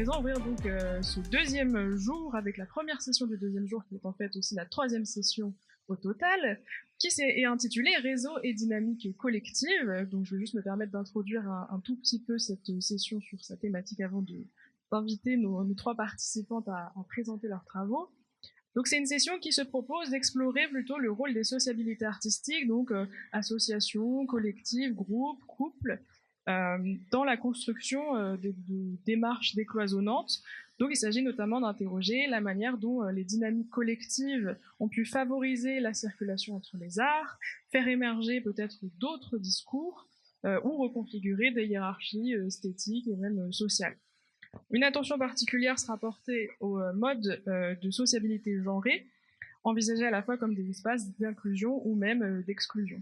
présent ouvrir donc ce deuxième jour avec la première session du deuxième jour qui est en fait aussi la troisième session au total, qui est intitulée Réseau et dynamique collective. Donc je vais juste me permettre d'introduire un tout petit peu cette session sur sa thématique avant d'inviter nos trois participantes à présenter leurs travaux. Donc c'est une session qui se propose d'explorer plutôt le rôle des sociabilités artistiques, donc associations, collectifs, groupes, couples, dans la construction de démarches décloisonnantes. Donc il s'agit notamment d'interroger la manière dont les dynamiques collectives ont pu favoriser la circulation entre les arts, faire émerger peut-être d'autres discours ou reconfigurer des hiérarchies esthétiques et même sociales. Une attention particulière sera portée au mode de sociabilité genrée, envisagés à la fois comme des espaces d'inclusion ou même d'exclusion.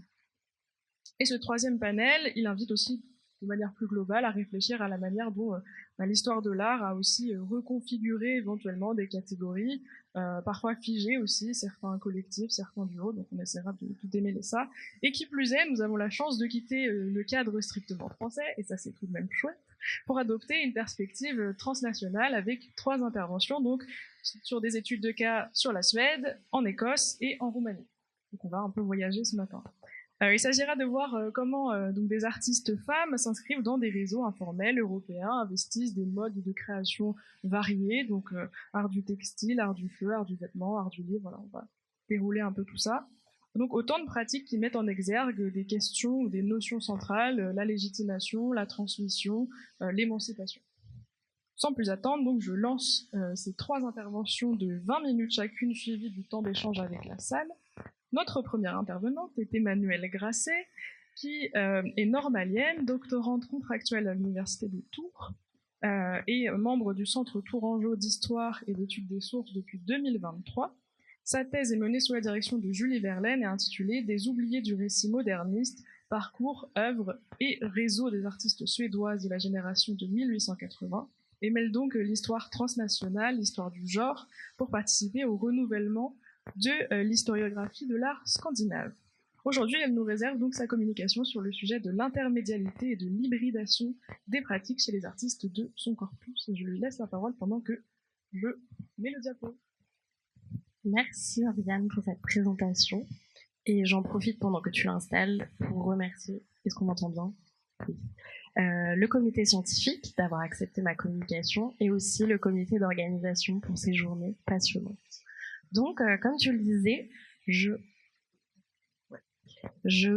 Et ce troisième panel, il invite aussi de manière plus globale à réfléchir à la manière dont l'histoire de l'art a aussi reconfiguré éventuellement des catégories, parfois figées aussi, certains collectifs, certains duos, donc on essaiera de démêler ça. Et qui plus est, nous avons la chance de quitter le cadre strictement français, et ça c'est tout de même chouette, pour adopter une perspective transnationale avec 3 interventions, donc sur des études de cas sur la Suède, en Écosse et en Roumanie. Donc on va un peu voyager ce matin. Il s'agira de voir comment donc des artistes femmes s'inscrivent dans des réseaux informels européens, investissent des modes de création variés, donc art du textile, art du feu, art du vêtement, art du livre, voilà, on va dérouler un peu tout ça. Donc autant de pratiques qui mettent en exergue des questions ou des notions centrales, la légitimation, la transmission, l'émancipation. Sans plus attendre, donc je lance ces 3 interventions de 20 minutes chacune, suivies du temps d'échange avec la salle. Notre première intervenante est Emmanuelle Grasset, qui est normalienne, doctorante contractuelle à l'Université de Tours et membre du Centre Tourangeau d'Histoire et d'études des sources depuis 2023. Sa thèse est menée sous la direction de Julie Verlaine et intitulée « Des oubliés du récit moderniste, parcours, œuvres et réseau des artistes suédoises de la génération de 1880 » et mêle donc l'histoire transnationale, l'histoire du genre, pour participer au renouvellement de l'historiographie de l'art scandinave. Aujourd'hui, elle nous réserve donc sa communication sur le sujet de l'intermédialité et de l'hybridation des pratiques chez les artistes de son corpus. Et je lui laisse la parole pendant que je mets le diapo. Merci Oriane pour cette présentation. Et j'en profite pendant que tu l'installes pour remercier, est-ce qu'on m'entend bien ? Oui. Le comité scientifique d'avoir accepté ma communication et aussi le comité d'organisation pour ces journées passionnantes. Donc, comme tu le disais, je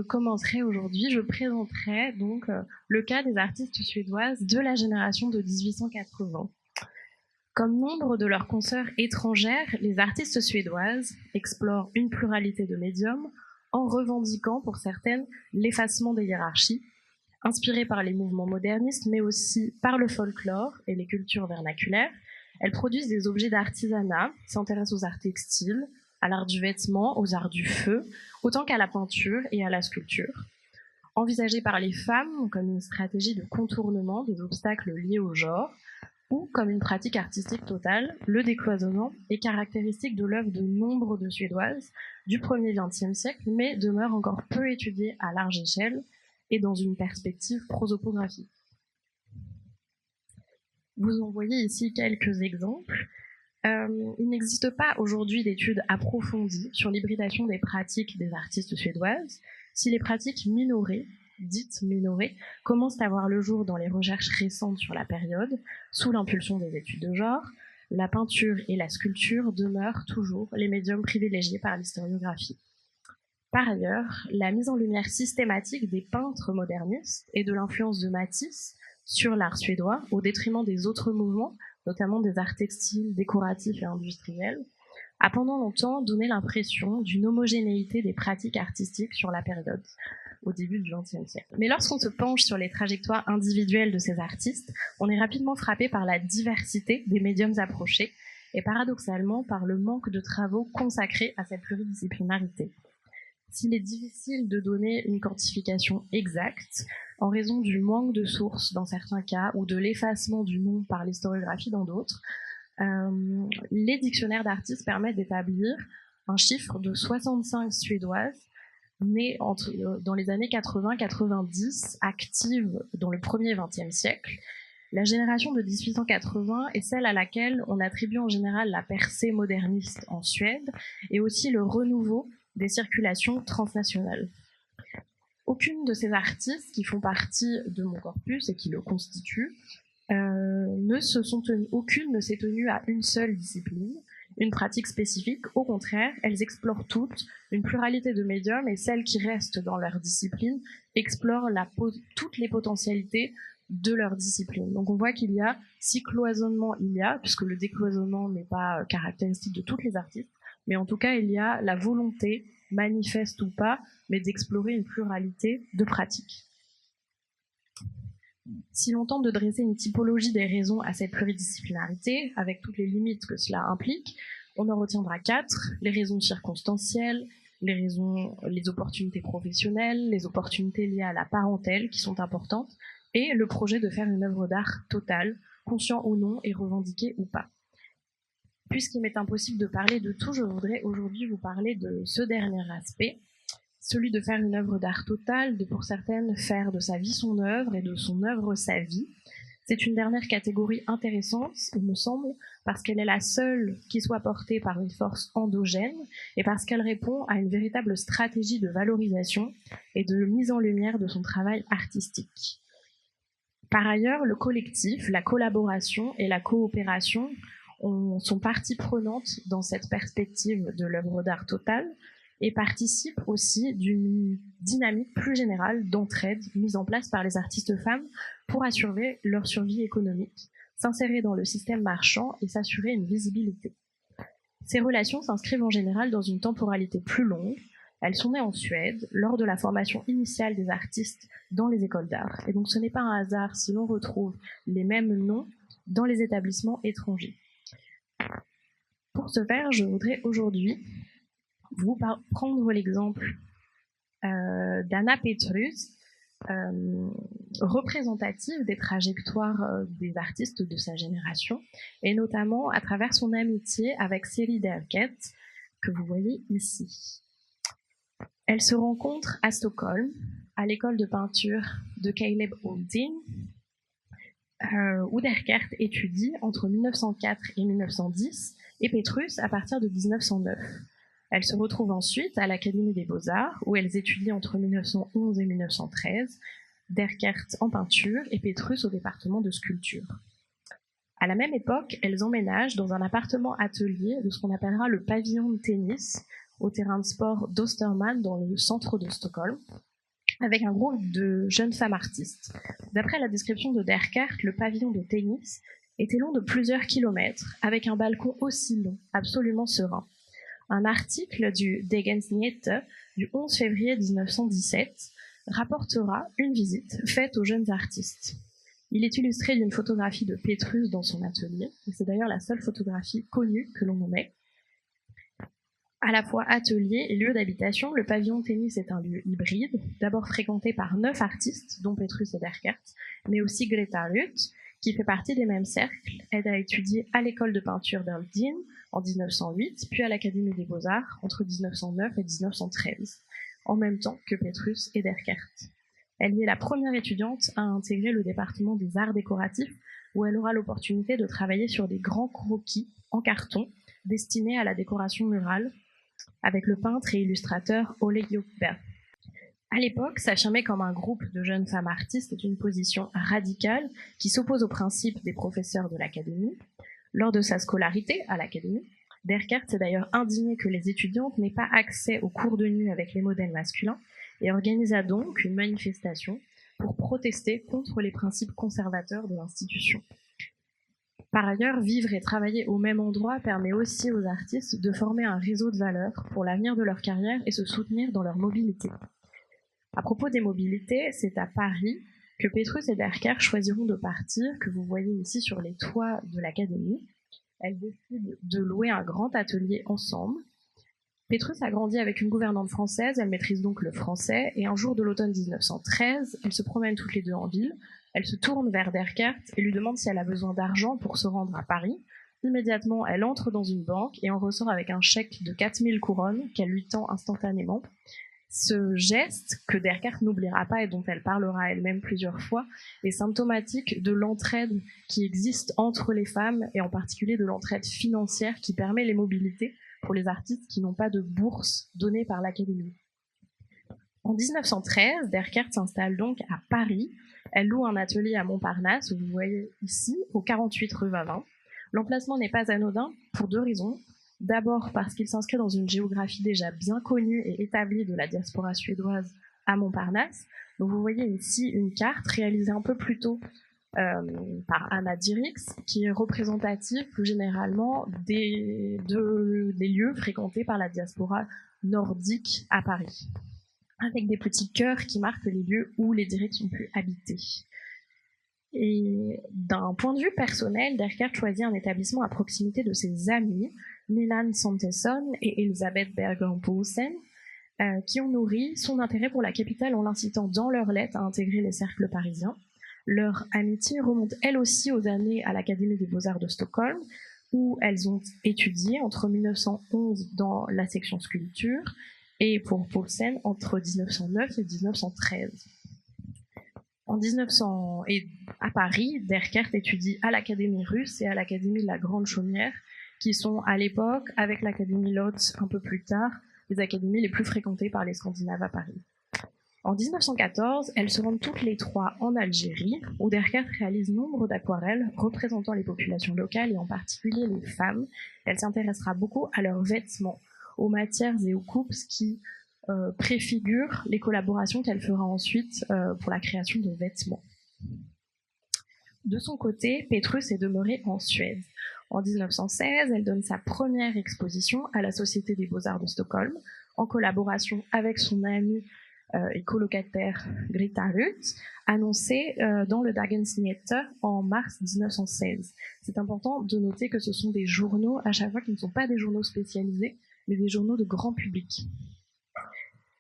commencerai aujourd'hui, je présenterai donc le cas des artistes suédoises de la génération de 1880. Comme nombre de leurs consoeurs étrangères, les artistes suédoises explorent une pluralité de médiums en revendiquant pour certaines l'effacement des hiérarchies, inspirées par les mouvements modernistes, mais aussi par le folklore et les cultures vernaculaires. Elles produisent des objets d'artisanat, s'intéressent aux arts textiles, à l'art du vêtement, aux arts du feu, autant qu'à la peinture et à la sculpture. Envisagées par les femmes comme une stratégie de contournement des obstacles liés au genre, ou comme une pratique artistique totale, le décloisonnement est caractéristique de l'œuvre de nombre de Suédoises du 1er XXe siècle, mais demeure encore peu étudiée à large échelle et dans une perspective prosopographique. Vous en voyez ici quelques exemples. Il n'existe pas aujourd'hui d'études approfondies sur l'hybridation des pratiques des artistes suédoises. Si les pratiques minorées, dites minorées, commencent à voir le jour dans les recherches récentes sur la période, sous l'impulsion des études de genre, la peinture et la sculpture demeurent toujours les médiums privilégiés par l'historiographie. Par ailleurs, la mise en lumière systématique des peintres modernistes et de l'influence de Matisse sur l'art suédois, au détriment des autres mouvements, notamment des arts textiles, décoratifs et industriels, a pendant longtemps donné l'impression d'une homogénéité des pratiques artistiques sur la période, au début du XXe siècle. Mais lorsqu'on se penche sur les trajectoires individuelles de ces artistes, on est rapidement frappé par la diversité des médiums approchés et paradoxalement par le manque de travaux consacrés à cette pluridisciplinarité. S'il est difficile de donner une quantification exacte, en raison du manque de sources dans certains cas ou de l'effacement du nom par l'historiographie dans d'autres, les dictionnaires d'artistes permettent d'établir un chiffre de 65 Suédoises nées dans les années 80-90, actives dans le 1er XXe siècle, La génération de 1880 est celle à laquelle on attribue en général la percée moderniste en Suède et aussi le renouveau des circulations transnationales. Aucune de ces artistes qui font partie de mon corpus et qui le constituent aucune ne s'est tenue à une seule discipline, une pratique spécifique. Au contraire, elles explorent toutes une pluralité de médiums et celles qui restent dans leur discipline explorent toutes les potentialités de leur discipline. Donc on voit qu'il y a, si cloisonnement il y a, puisque le décloisonnement n'est pas caractéristique de toutes les artistes, mais en tout cas il y a la volonté, manifeste ou pas, mais d'explorer une pluralité de pratiques. Si l'on tente de dresser une typologie des raisons à cette pluridisciplinarité, avec toutes les limites que cela implique, on en retiendra 4, les raisons circonstancielles, les opportunités professionnelles, les opportunités liées à la parentèle qui sont importantes, et le projet de faire une œuvre d'art totale, conscient ou non et revendiqué ou pas. Puisqu'il m'est impossible de parler de tout, je voudrais aujourd'hui vous parler de ce dernier aspect, celui de faire une œuvre d'art totale, de pour certaines faire de sa vie son œuvre et de son œuvre sa vie. C'est une dernière catégorie intéressante, il me semble, parce qu'elle est la seule qui soit portée par une force endogène et parce qu'elle répond à une véritable stratégie de valorisation et de mise en lumière de son travail artistique. Par ailleurs, le collectif, la collaboration et la coopération sont partie prenante dans cette perspective de l'œuvre d'art totale et participent aussi d'une dynamique plus générale d'entraide mise en place par les artistes femmes pour assurer leur survie économique, s'insérer dans le système marchand et s'assurer une visibilité. Ces relations s'inscrivent en général dans une temporalité plus longue. Elles sont nées en Suède lors de la formation initiale des artistes dans les écoles d'art. Et donc ce n'est pas un hasard si l'on retrouve les mêmes noms dans les établissements étrangers. Pour ce faire, je voudrais aujourd'hui vous prendre l'exemple d'Anna Petrus, représentative des trajectoires des artistes de sa génération, et notamment à travers son amitié avec Siri Derkert, que vous voyez ici. Elle se rencontre à Stockholm, à l'école de peinture de Caleb Holding, où Derkert étudie entre 1904 et 1910, et Petrus à partir de 1909. Elles se retrouvent ensuite à l'Académie des Beaux-Arts, où elles étudient entre 1911 et 1913, Derkert en peinture et Petrus au département de sculpture. À la même époque, elles emménagent dans un appartement-atelier de ce qu'on appellera le pavillon de tennis, au terrain de sport d'Osterman dans le centre de Stockholm, avec un groupe de jeunes femmes artistes. D'après la description de Derkert, le pavillon de tennis était long de plusieurs kilomètres, avec un balcon aussi long, absolument serein. Un article du Dagens Nyheter du 11 février 1917 rapportera une visite faite aux jeunes artistes. Il est illustré d'une photographie de Petrus dans son atelier, et c'est d'ailleurs la seule photographie connue que l'on en ait. À la fois atelier et lieu d'habitation, le pavillon de tennis est un lieu hybride, d'abord fréquenté par 9 artistes, dont Petrus et Derkert, mais aussi Greta Ruth, qui fait partie des mêmes cercles. Elle a étudié à l'école de peinture d'Holding en 1908, puis à l'Académie des Beaux-Arts entre 1909 et 1913, en même temps que Petrus et Derkert. Elle y est la première étudiante à intégrer le département des arts décoratifs, où elle aura l'opportunité de travailler sur des grands croquis en carton destinés à la décoration murale, avec le peintre et illustrateur Ole Ljungberg. À l'époque, s'affirmer comme un groupe de jeunes femmes artistes est une position radicale qui s'oppose aux principes des professeurs de l'Académie. Lors de sa scolarité à l'Académie, Derkert s'est d'ailleurs indigné que les étudiantes n'aient pas accès aux cours de nu avec les modèles masculins et organisa donc une manifestation pour protester contre les principes conservateurs de l'institution. Par ailleurs, vivre et travailler au même endroit permet aussi aux artistes de former un réseau de valeurs pour l'avenir de leur carrière et se soutenir dans leur mobilité. À propos des mobilités, c'est à Paris que Petrus et Derkert choisiront de partir, que vous voyez ici sur les toits de l'Académie. Elles décident de louer un grand atelier ensemble. Petrus a grandi avec une gouvernante française, elle maîtrise donc le français, et un jour de l'automne 1913, elles se promènent toutes les deux en ville. Elle se tourne vers Derkert et lui demande si elle a besoin d'argent pour se rendre à Paris. Immédiatement, elle entre dans une banque et en ressort avec un chèque de 4000 couronnes qu'elle lui tend instantanément. Ce geste, que Derkert n'oubliera pas et dont elle parlera elle-même plusieurs fois, est symptomatique de l'entraide qui existe entre les femmes, et en particulier de l'entraide financière qui permet les mobilités pour les artistes qui n'ont pas de bourse donnée par l'Académie. En 1913, Derkert s'installe donc à Paris. Elle loue un atelier à Montparnasse, vous voyez ici, au 48 rue Vavin. L'emplacement n'est pas anodin pour deux raisons. D'abord parce qu'il s'inscrit dans une géographie déjà bien connue et établie de la diaspora suédoise à Montparnasse. Donc vous voyez ici une carte réalisée un peu plus tôt par Anna Dirix, qui est représentative plus généralement des lieux fréquentés par la diaspora nordique à Paris, avec des petits cœurs qui marquent les lieux où les Dirix ont pu habiter. Et d'un point de vue personnel, Derkert choisit un établissement à proximité de ses amis, Milan Santesson et Elisabeth Bergen-Poulsen, qui ont nourri son intérêt pour la capitale en l'incitant dans leurs lettres à intégrer les cercles parisiens. Leur amitié remonte elle aussi aux années à l'Académie des Beaux-Arts de Stockholm, où elles ont étudié entre 1911 dans la section sculpture et pour Poulsen entre 1909 et 1913. Et à Paris, Derkert étudie à l'Académie russe et à l'Académie de la Grande Chaumière, qui sont à l'époque, avec l'Académie Lotz un peu plus tard, les académies les plus fréquentées par les Scandinaves à Paris. En 1914, elles se rendent toutes les trois en Algérie, où Derkert réalise nombre d'aquarelles représentant les populations locales et en particulier les femmes. Elle s'intéressera beaucoup à leurs vêtements, aux matières et aux coupes qui préfigurent les collaborations qu'elle fera ensuite pour la création de vêtements. De son côté, Petrus est demeurée en Suède. En 1916, elle donne sa première exposition à la Société des Beaux-Arts de Stockholm, en collaboration avec son amie et colocataire Greta Ruth, annoncée dans le Dagens Nyheter en mars 1916. C'est important de noter que ce sont des journaux, à chaque fois, qui ne sont pas des journaux spécialisés, mais des journaux de grand public.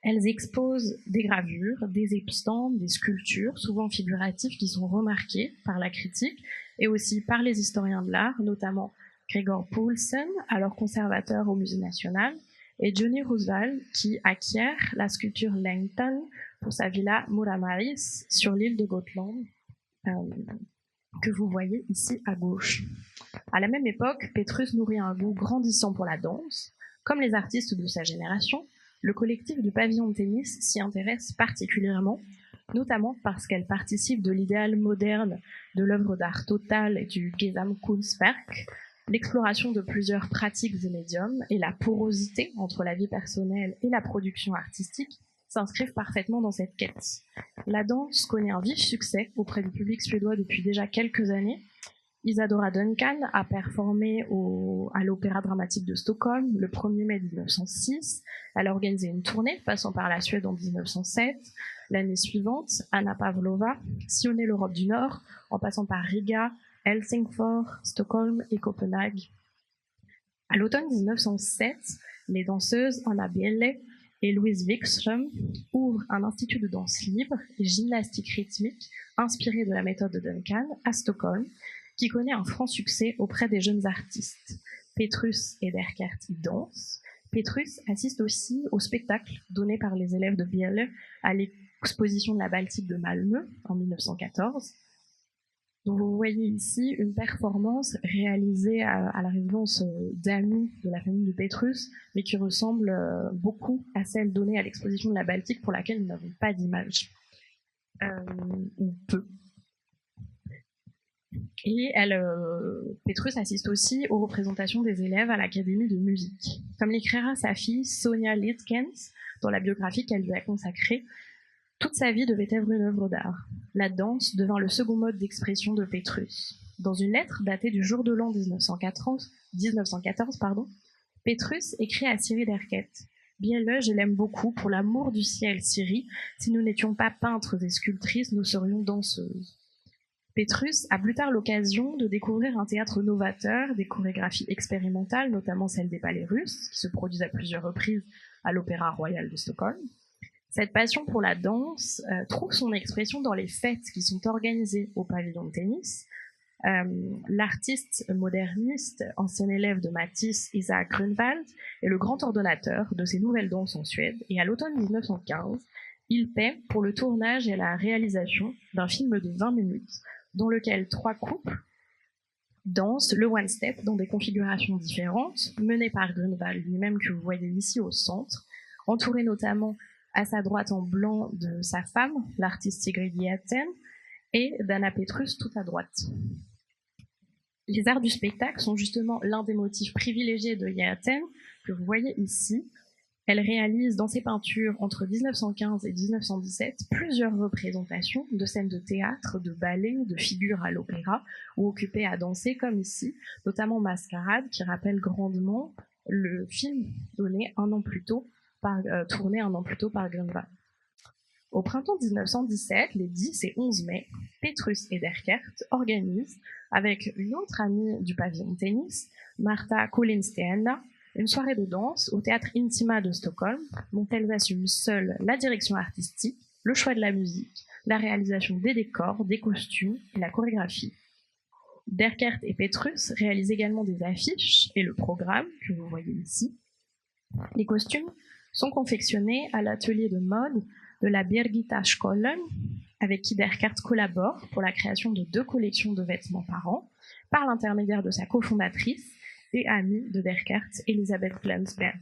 Elles exposent des gravures, des estampes, des sculptures, souvent figuratives, qui sont remarquées par la critique et aussi par les historiens de l'art, notamment Gregor Poulsen, alors conservateur au Musée national, et Johnny Roosevelt, qui acquiert la sculpture Langton pour sa villa Muramaris sur l'île de Gotland, que vous voyez ici à gauche. À la même époque, Petrus nourrit un goût grandissant pour la danse. Comme les artistes de sa génération, le collectif du pavillon de tennis s'y intéresse particulièrement, notamment parce qu'elle participe de l'idéal moderne de l'œuvre d'art totale et du Gesamtkunstwerk, l'exploration de plusieurs pratiques et médiums et la porosité entre la vie personnelle et la production artistique s'inscrivent parfaitement dans cette quête. La danse connaît un vif succès auprès du public suédois depuis déjà quelques années. Isadora Duncan a performé à l'Opéra dramatique de Stockholm le 1er mai 1906. Elle a organisé une tournée passant par la Suède en 1907. L'année suivante, Anna Pavlova sillonnait l'Europe du Nord en passant par Riga, Helsingfors, Stockholm et Copenhague. À l'automne 1907, les danseuses Anna Bielle et Louise Wikström ouvrent un institut de danse libre et gymnastique rythmique inspiré de la méthode de Duncan à Stockholm, qui connaît un franc succès auprès des jeunes artistes. Petrus et Derkert y dansent. Petrus assiste aussi au spectacle donné par les élèves de Bielle à l'exposition de la Baltique de Malmö en 1914. Donc vous voyez ici une performance réalisée à la résidence d'amis de la famille de Petrus, mais qui ressemble beaucoup à celle donnée à l'exposition de la Baltique pour laquelle nous n'avons pas d'image, ou peu. Et Petrus assiste aussi aux représentations des élèves à l'Académie de musique. Comme l'écrira sa fille Sonia Litkens dans la biographie qu'elle lui a consacrée, toute sa vie devait être une œuvre d'art. La danse devint le second mode d'expression de Petrus. Dans une lettre datée du jour de l'an 1914, Petrus écrit à Siri Derkert « Bielle, je l'aime beaucoup, pour l'amour du ciel, Siri. Si nous n'étions pas peintres et sculptrices, nous serions danseuses. » Petrus a plus tard l'occasion de découvrir un théâtre novateur, des chorégraphies expérimentales, notamment celles des ballets russes, qui se produisent à plusieurs reprises à l'Opéra Royal de Stockholm. Cette passion pour la danse trouve son expression dans les fêtes qui sont organisées au pavillon de tennis. L'artiste moderniste, ancien élève de Matisse, Isaac Grunwald, est le grand ordonnateur de ces nouvelles danses en Suède, et à l'automne 1915, il paie pour le tournage et la réalisation d'un film de 20 minutes, dans lequel 3 couples dansent le one-step dans des configurations différentes, menées par Grunwald lui-même que vous voyez ici au centre, entouré notamment à sa droite en blanc de sa femme, l'artiste Sigrid Hjerten, et d'Anna Petrus tout à droite. Les arts du spectacle sont justement l'un des motifs privilégiés de Hjerten, que vous voyez ici. Elle réalise dans ses peintures entre 1915 et 1917 plusieurs représentations de scènes de théâtre, de ballet, de figures à l'opéra ou occupées à danser comme ici, notamment Mascarade qui rappelle grandement le film tourné un an plus tôt par Grunwald. Au printemps 1917, les 10 et 11 mai, Petrus et Derkert organisent, avec une autre amie du pavillon de tennis, Marta Kullinstierna, une soirée de danse au théâtre Intima de Stockholm, dont elles assument seules la direction artistique, le choix de la musique, la réalisation des décors, des costumes et la chorégraphie. Derkert et Petrus réalisent également des affiches et le programme que vous voyez ici. Les costumes sont confectionnés à l'atelier de mode de la Birgitta Skolen, avec qui Derkert collabore pour la création de 2 collections de vêtements par an, par l'intermédiaire de sa cofondatrice et amie de Derkert, Elisabeth Glansberg.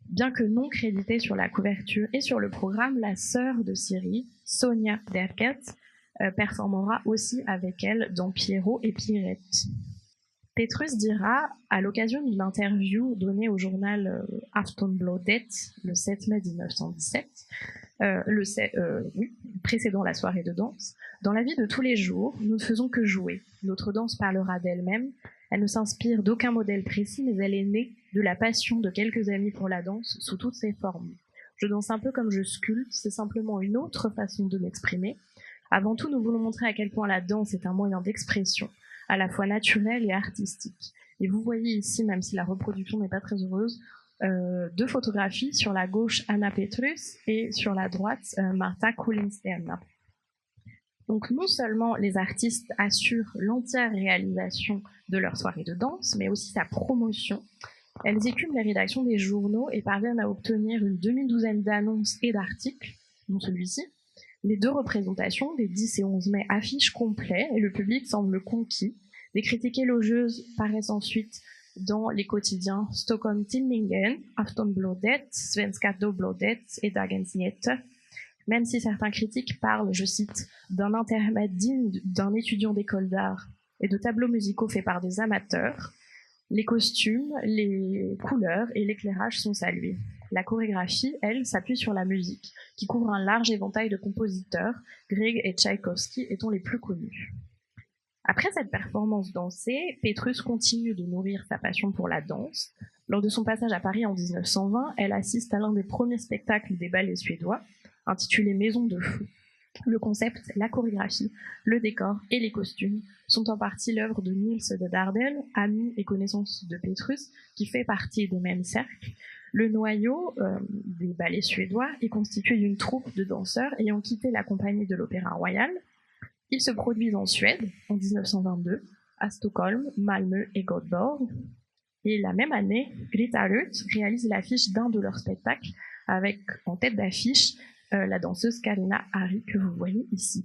Bien que non créditée sur la couverture et sur le programme, la sœur de Siri, Sonja Derkert, performera aussi avec elle dans Pierrot et Pierrette. Petrus dira, à l'occasion d'une interview donnée au journal Aftonbladet le 7 mai 1917, précédant la soirée de danse, « Dans la vie de tous les jours, nous ne faisons que jouer. Notre danse parlera d'elle-même. Elle ne s'inspire d'aucun modèle précis, mais elle est née de la passion de quelques amis pour la danse sous toutes ses formes. Je danse un peu comme je sculpte, c'est simplement une autre façon de m'exprimer. Avant tout, nous voulons montrer à quel point la danse est un moyen d'expression, à la fois naturel et artistique. Et vous voyez ici, même si la reproduction n'est pas très heureuse, 2 photographies, sur la gauche Anna Petrus et sur la droite Marta Kullinstierna. Donc non seulement les artistes assurent l'entière réalisation de leur soirée de danse, mais aussi sa promotion. Elles écument les rédactions des journaux et parviennent à obtenir une demi-douzaine d'annonces et d'articles, dont celui-ci. Les 2 représentations, des 10 et 11 mai, affichent complet et le public semble conquis. Des critiques élogieuses paraissent ensuite dans les quotidiens Stockholm Tidningen, Aftonbladet, Svenska Dagbladet et Dagens Nyheter, même si certains critiques parlent, je cite, d'un intermède digne d'un étudiant d'école d'art et de tableaux musicaux faits par des amateurs, les costumes, les couleurs et l'éclairage sont salués. La chorégraphie, elle, s'appuie sur la musique, qui couvre un large éventail de compositeurs, Grieg et Tchaïkovski étant les plus connus. Après cette performance dansée, Petrus continue de nourrir sa passion pour la danse. Lors de son passage à Paris en 1920, elle assiste à l'un des premiers spectacles des ballets suédois, intitulé Maison de fou. Le concept, la chorégraphie, le décor et les costumes sont en partie l'œuvre de Niels de Dardel, ami et connaissance de Petrus, qui fait partie des mêmes cercles. Le noyau des ballets suédois est constitué d'une troupe de danseurs ayant quitté la compagnie de l'Opéra Royal. Ils se produisent en Suède en 1922, à Stockholm, Malmö et Göteborg. Et la même année, Greta Ruth réalise l'affiche d'un de leurs spectacles avec en tête d'affiche la danseuse Carina Hari que vous voyez ici.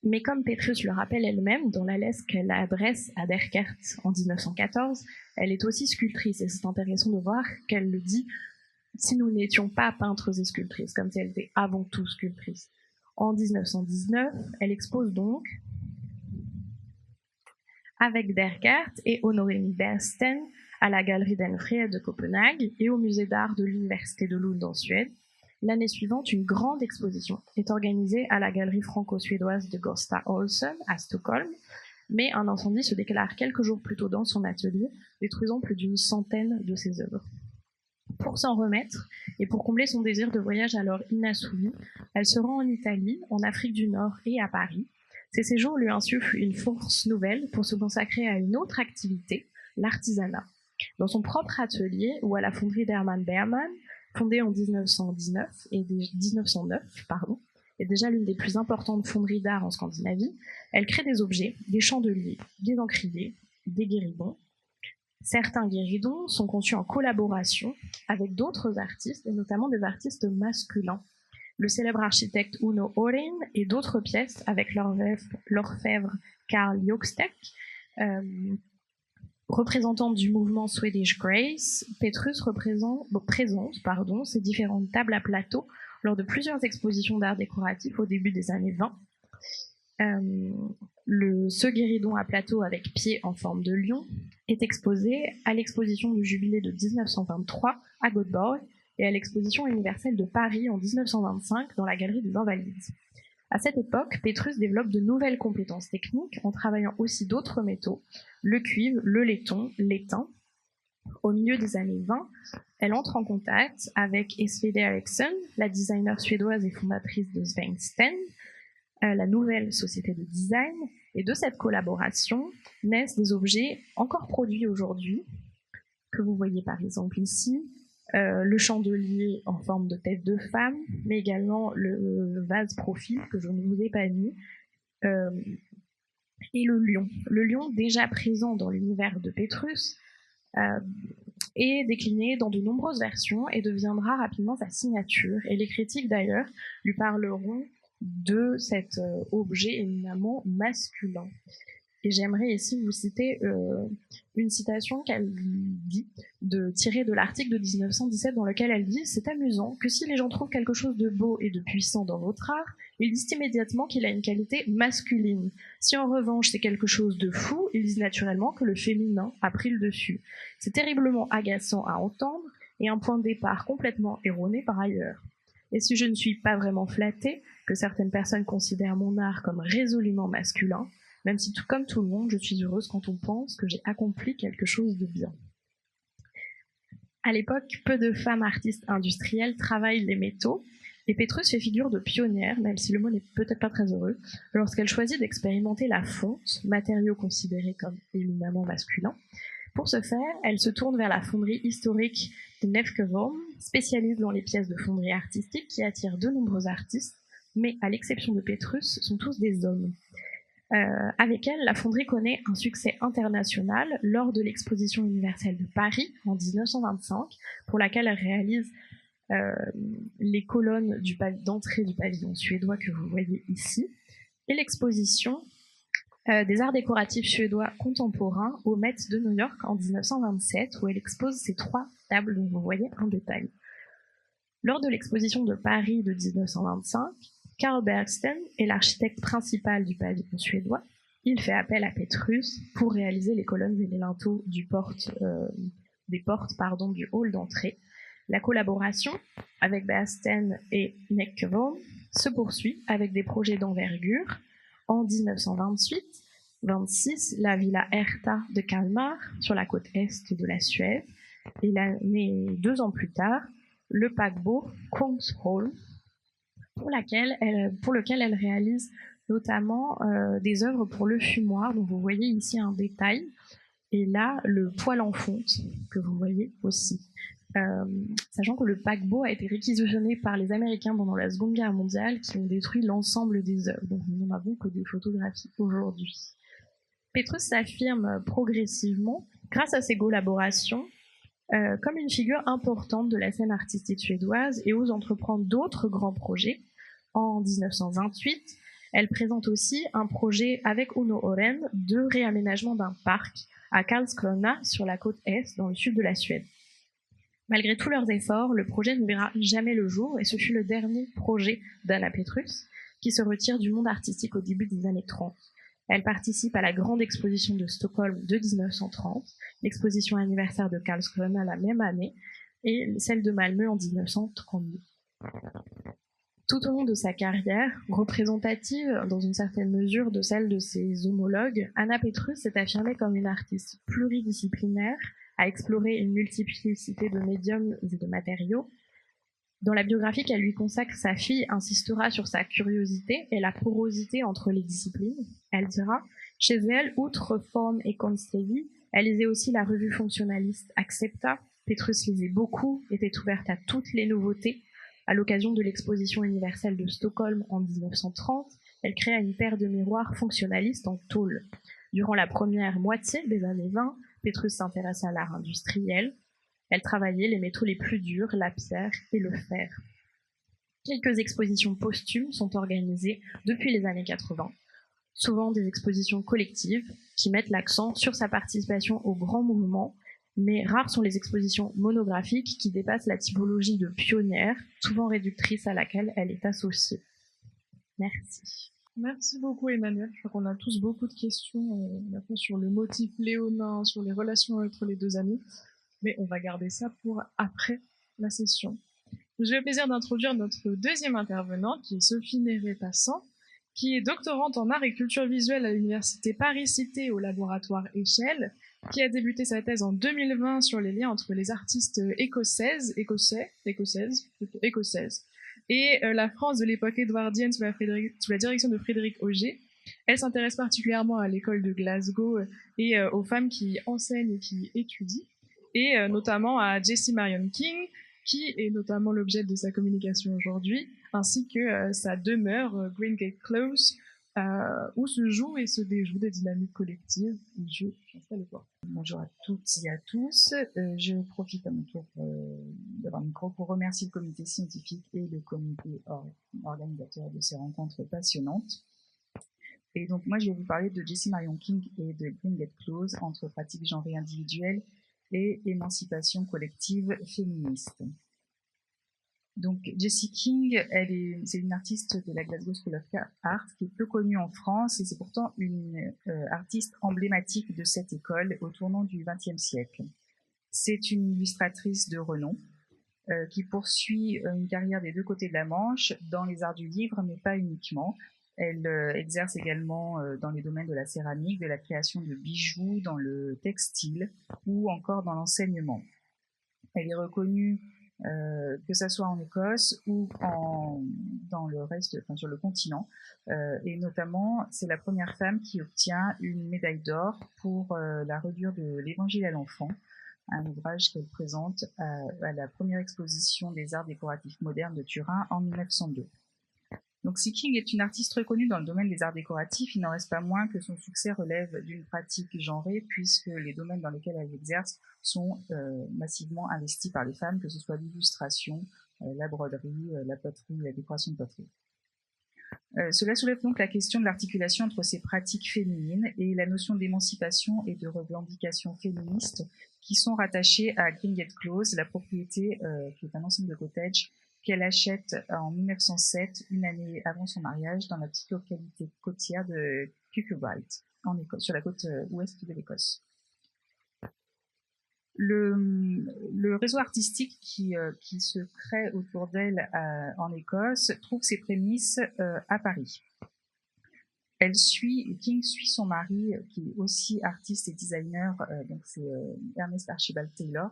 Mais comme Petrus le rappelle elle-même dans la lettre qu'elle adresse à Derkert en 1914, elle est aussi sculptrice et c'est intéressant de voir qu'elle le dit si nous n'étions pas peintres et sculptrices, comme si elle était avant tout sculptrice. En 1919, elle expose donc avec Derkert et Honorine Bersten à la Galerie Den Fred de Copenhague et au Musée d'art de l'Université de Lund en Suède. L'année suivante, une grande exposition est organisée à la galerie franco-suédoise de Gösta Olsen à Stockholm, mais un incendie se déclare quelques jours plus tôt dans son atelier, détruisant plus d'une centaine de ses œuvres. Pour s'en remettre, et pour combler son désir de voyage alors inassouvi, elle se rend en Italie, en Afrique du Nord et à Paris. Ces séjours lui insufflent une force nouvelle pour se consacrer à une autre activité, l'artisanat. Dans son propre atelier ou à la fonderie d'Hermann Beermann, fondée en 1909, est déjà l'une des plus importantes fonderies d'art en Scandinavie. Elle crée des objets, des chandeliers, des encriers, des guéridons. Certains guéridons sont conçus en collaboration avec d'autres artistes, et notamment des artistes masculins. Le célèbre architecte Uno Oren et d'autres pièces avec l'orfèvre Carl Jokstedt, représentante du mouvement Swedish Grace. Petrus présente ces différentes tables à plateau lors de plusieurs expositions d'art décoratif au début des années 20. Ce guéridon à plateau avec pied en forme de lion est exposé à l'exposition du jubilé de 1923 à Göteborg et à l'exposition universelle de Paris en 1925 dans la Galerie des Invalides. À cette époque, Petrus développe de nouvelles compétences techniques en travaillant aussi d'autres métaux, le cuivre, le laiton, l'étain. Au milieu des années 20, elle entre en contact avec Svante Eriksson, la designer suédoise et fondatrice de Svensten, la nouvelle société de design, et de cette collaboration naissent des objets encore produits aujourd'hui, que vous voyez par exemple ici, le chandelier en forme de tête de femme, mais également le vase profil que je ne vous ai pas mis, et le lion. Le lion, déjà présent dans l'univers de Petrus, est décliné dans de nombreuses versions et deviendra rapidement sa signature. Et les critiques d'ailleurs lui parleront de cet objet éminemment masculin. Et j'aimerais ici vous citer une citation qu'elle dit, tirée de l'article de 1917 dans lequel elle dit « C'est amusant que si les gens trouvent quelque chose de beau et de puissant dans votre art, ils disent immédiatement qu'il a une qualité masculine. Si en revanche c'est quelque chose de fou, ils disent naturellement que le féminin a pris le dessus. C'est terriblement agaçant à entendre et un point de départ complètement erroné par ailleurs. Et si je ne suis pas vraiment flattée que certaines personnes considèrent mon art comme résolument masculin, même si comme tout le monde, je suis heureuse quand on pense que j'ai accompli quelque chose de bien. » À l'époque, peu de femmes artistes industrielles travaillent les métaux, et Petrus fait figure de pionnière, même si le mot n'est peut-être pas très heureux, lorsqu'elle choisit d'expérimenter la fonte, matériau considéré comme éminemment masculin. Pour ce faire, elle se tourne vers la fonderie historique de Nefkevorm, spécialiste dans les pièces de fonderie artistique qui attirent de nombreux artistes, mais à l'exception de Petrus, sont tous des hommes. Avec elle, la fonderie connaît un succès international lors de l'exposition universelle de Paris en 1925, pour laquelle elle réalise les colonnes d'entrée du pavillon suédois que vous voyez ici, et l'exposition des arts décoratifs suédois contemporains au Met de New York en 1927, où elle expose ces 3 tables dont vous voyez en détail. Lors de l'exposition de Paris de 1925, Carl Bergsten est l'architecte principal du pavillon suédois. Il fait appel à Petrus pour réaliser les colonnes et les linteaux des portes du hall d'entrée. La collaboration avec Bergsten et Nefkevorm se poursuit avec des projets d'envergure. En 1928-26, la villa Herta de Kalmar, sur la côte est de la Suède, et 2 ans plus tard, le paquebot Kungsholm, pour lequel elle réalise notamment des œuvres pour le fumoir, dont vous voyez ici un détail, et là le poêle en fonte que vous voyez aussi. Sachant que le paquebot a été réquisitionné par les Américains pendant la Seconde Guerre mondiale, qui ont détruit l'ensemble des œuvres, donc nous n'en avons que des photographies aujourd'hui. Petrus s'affirme progressivement, grâce à ses collaborations, comme une figure importante de la scène artistique suédoise et ose entreprendre d'autres grands projets. En 1928, elle présente aussi un projet avec Uno Oren de réaménagement d'un parc à Karlskrona sur la côte est, dans le sud de la Suède. Malgré tous leurs efforts, le projet ne verra jamais le jour et ce fut le dernier projet d'Anna Petrus, qui se retire du monde artistique au début des années 30. Elle participe à la grande exposition de Stockholm de 1930, l'exposition anniversaire de Karlskrona la même année, et celle de Malmö en 1932. Tout au long de sa carrière, représentative dans une certaine mesure de celle de ses homologues, Anna Petrus s'est affirmée comme une artiste pluridisciplinaire, à explorer une multiplicité de médiums et de matériaux. Dans la biographie qu'elle lui consacre, sa fille insistera sur sa curiosité et la porosité entre les disciplines. Elle dira, chez elle, outre Form et Konstrevi, elle lisait aussi la revue fonctionnaliste Accepta. Petrus lisait beaucoup, était ouverte à toutes les nouveautés, À l'occasion de l'exposition universelle de Stockholm en 1930, elle créa une paire de miroirs fonctionnalistes en tôle. Durant la première moitié des années 20, Petrus s'intéresse à l'art industriel. Elle travaillait les métaux les plus durs, la pierre et le fer. Quelques expositions posthumes sont organisées depuis les années 80, souvent des expositions collectives qui mettent l'accent sur sa participation au grand mouvement, mais rares sont les expositions monographiques qui dépassent la typologie de pionnière, souvent réductrice à laquelle elle est associée. Merci. Merci beaucoup Emmanuel, je crois qu'on a tous beaucoup de questions maintenant sur le motif léonin, sur les relations entre les deux amis, mais on va garder ça pour après la session. J'ai le plaisir d'introduire notre deuxième intervenante, qui est Sophie Néré-Passant, qui est doctorante en art et culture visuelle à l'université Paris-Cité au laboratoire Échelle, qui a débuté sa thèse en 2020 sur les liens entre les artistes écossaises et la France de l'époque édouardienne sous la direction de Frédéric Auger. Elle s'intéresse particulièrement à l'école de Glasgow et aux femmes qui enseignent et qui étudient, et notamment à Jessie Marion King, qui est notamment l'objet de sa communication aujourd'hui, ainsi que sa demeure Green Gate Close, où se jouent et se déjouent des dynamiques collectives. Bonjour à toutes et à tous. Je profite à mon tour d'avoir le micro pour remercier le comité scientifique et le comité organisateur de ces rencontres passionnantes. Et donc moi, je vais vous parler de Jessie Marion King et de Green Gate Close, entre pratiques genrées individuelles et émancipation collective féministe. Donc Jessie King, c'est une artiste de la Glasgow School of Art qui est peu connue en France, et c'est pourtant une artiste emblématique de cette école au tournant du XXe siècle. C'est une illustratrice de renom qui poursuit une carrière des deux côtés de la Manche, dans les arts du livre, mais pas uniquement. Elle exerce également dans les domaines de la céramique, de la création de bijoux, dans le textile ou encore dans l'enseignement. Elle est reconnue que ça soit en Écosse ou dans le reste, sur le continent, et notamment c'est la première femme qui obtient une médaille d'or pour la reliure de l'Évangile à l'enfant, un ouvrage qu'elle présente à la première exposition des arts décoratifs modernes de Turin en 1902. Donc si King est une artiste reconnue dans le domaine des arts décoratifs, il n'en reste pas moins que son succès relève d'une pratique genrée, puisque les domaines dans lesquels elle exerce sont massivement investis par les femmes, que ce soit l'illustration, la broderie, la poterie, la décoration de poterie. Cela soulève donc la question de l'articulation entre ces pratiques féminines et la notion d'émancipation et de revendication féministe qui sont rattachées à Green Gate Close, la propriété qui est un ensemble de cottages qu'elle achète en 1907, une année avant son mariage, dans la petite localité côtière de Kirkcudbright, en Écosse, sur la côte ouest de l'Écosse. Le réseau artistique qui se crée autour d'elle en Écosse trouve ses prémices à Paris. King suit son mari, qui est aussi artiste et designer, donc c'est Ernest Archibald Taylor.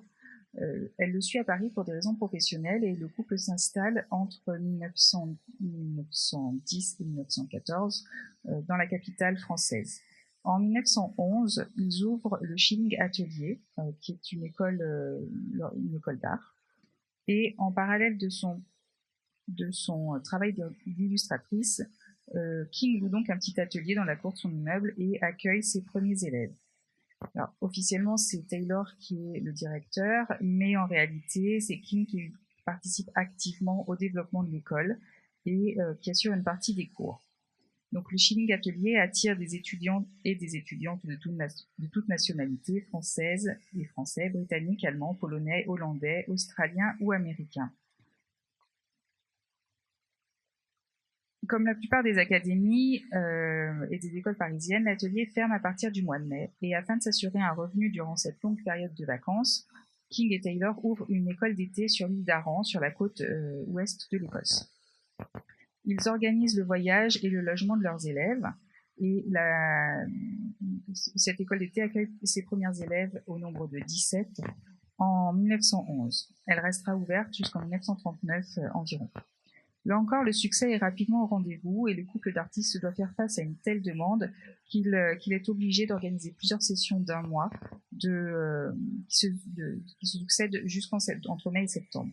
Elle le suit à Paris pour des raisons professionnelles, et le couple s'installe entre 1910 et 1914 dans la capitale française. En 1911, ils ouvrent le Schilling Atelier, qui est une école d'art. Et en parallèle de son travail d'illustratrice, King loue donc un petit atelier dans la cour de son immeuble et accueille ses premiers élèves. Alors, officiellement, c'est Taylor qui est le directeur, mais en réalité, c'est King qui participe activement au développement de l'école et qui assure une partie des cours. Donc, le Schilling Atelier attire des étudiants et des étudiantes de toute nationalité, françaises et français, britanniques, allemands, polonais, hollandais, australiens ou américains. Comme la plupart des académies et des écoles parisiennes, l'atelier ferme à partir du mois de mai, et afin de s'assurer un revenu durant cette longue période de vacances, King et Taylor ouvrent une école d'été sur l'île d'Aran, sur la côte ouest de l'Écosse. Ils organisent le voyage et le logement de leurs élèves, et cette école d'été accueille ses premiers élèves au nombre de 17 en 1911. Elle restera ouverte jusqu'en 1939 environ. Là encore, le succès est rapidement au rendez-vous, et le couple d'artistes doit faire face à une telle demande qu'il est obligé d'organiser plusieurs sessions d'un mois qui se succèdent entre mai et septembre.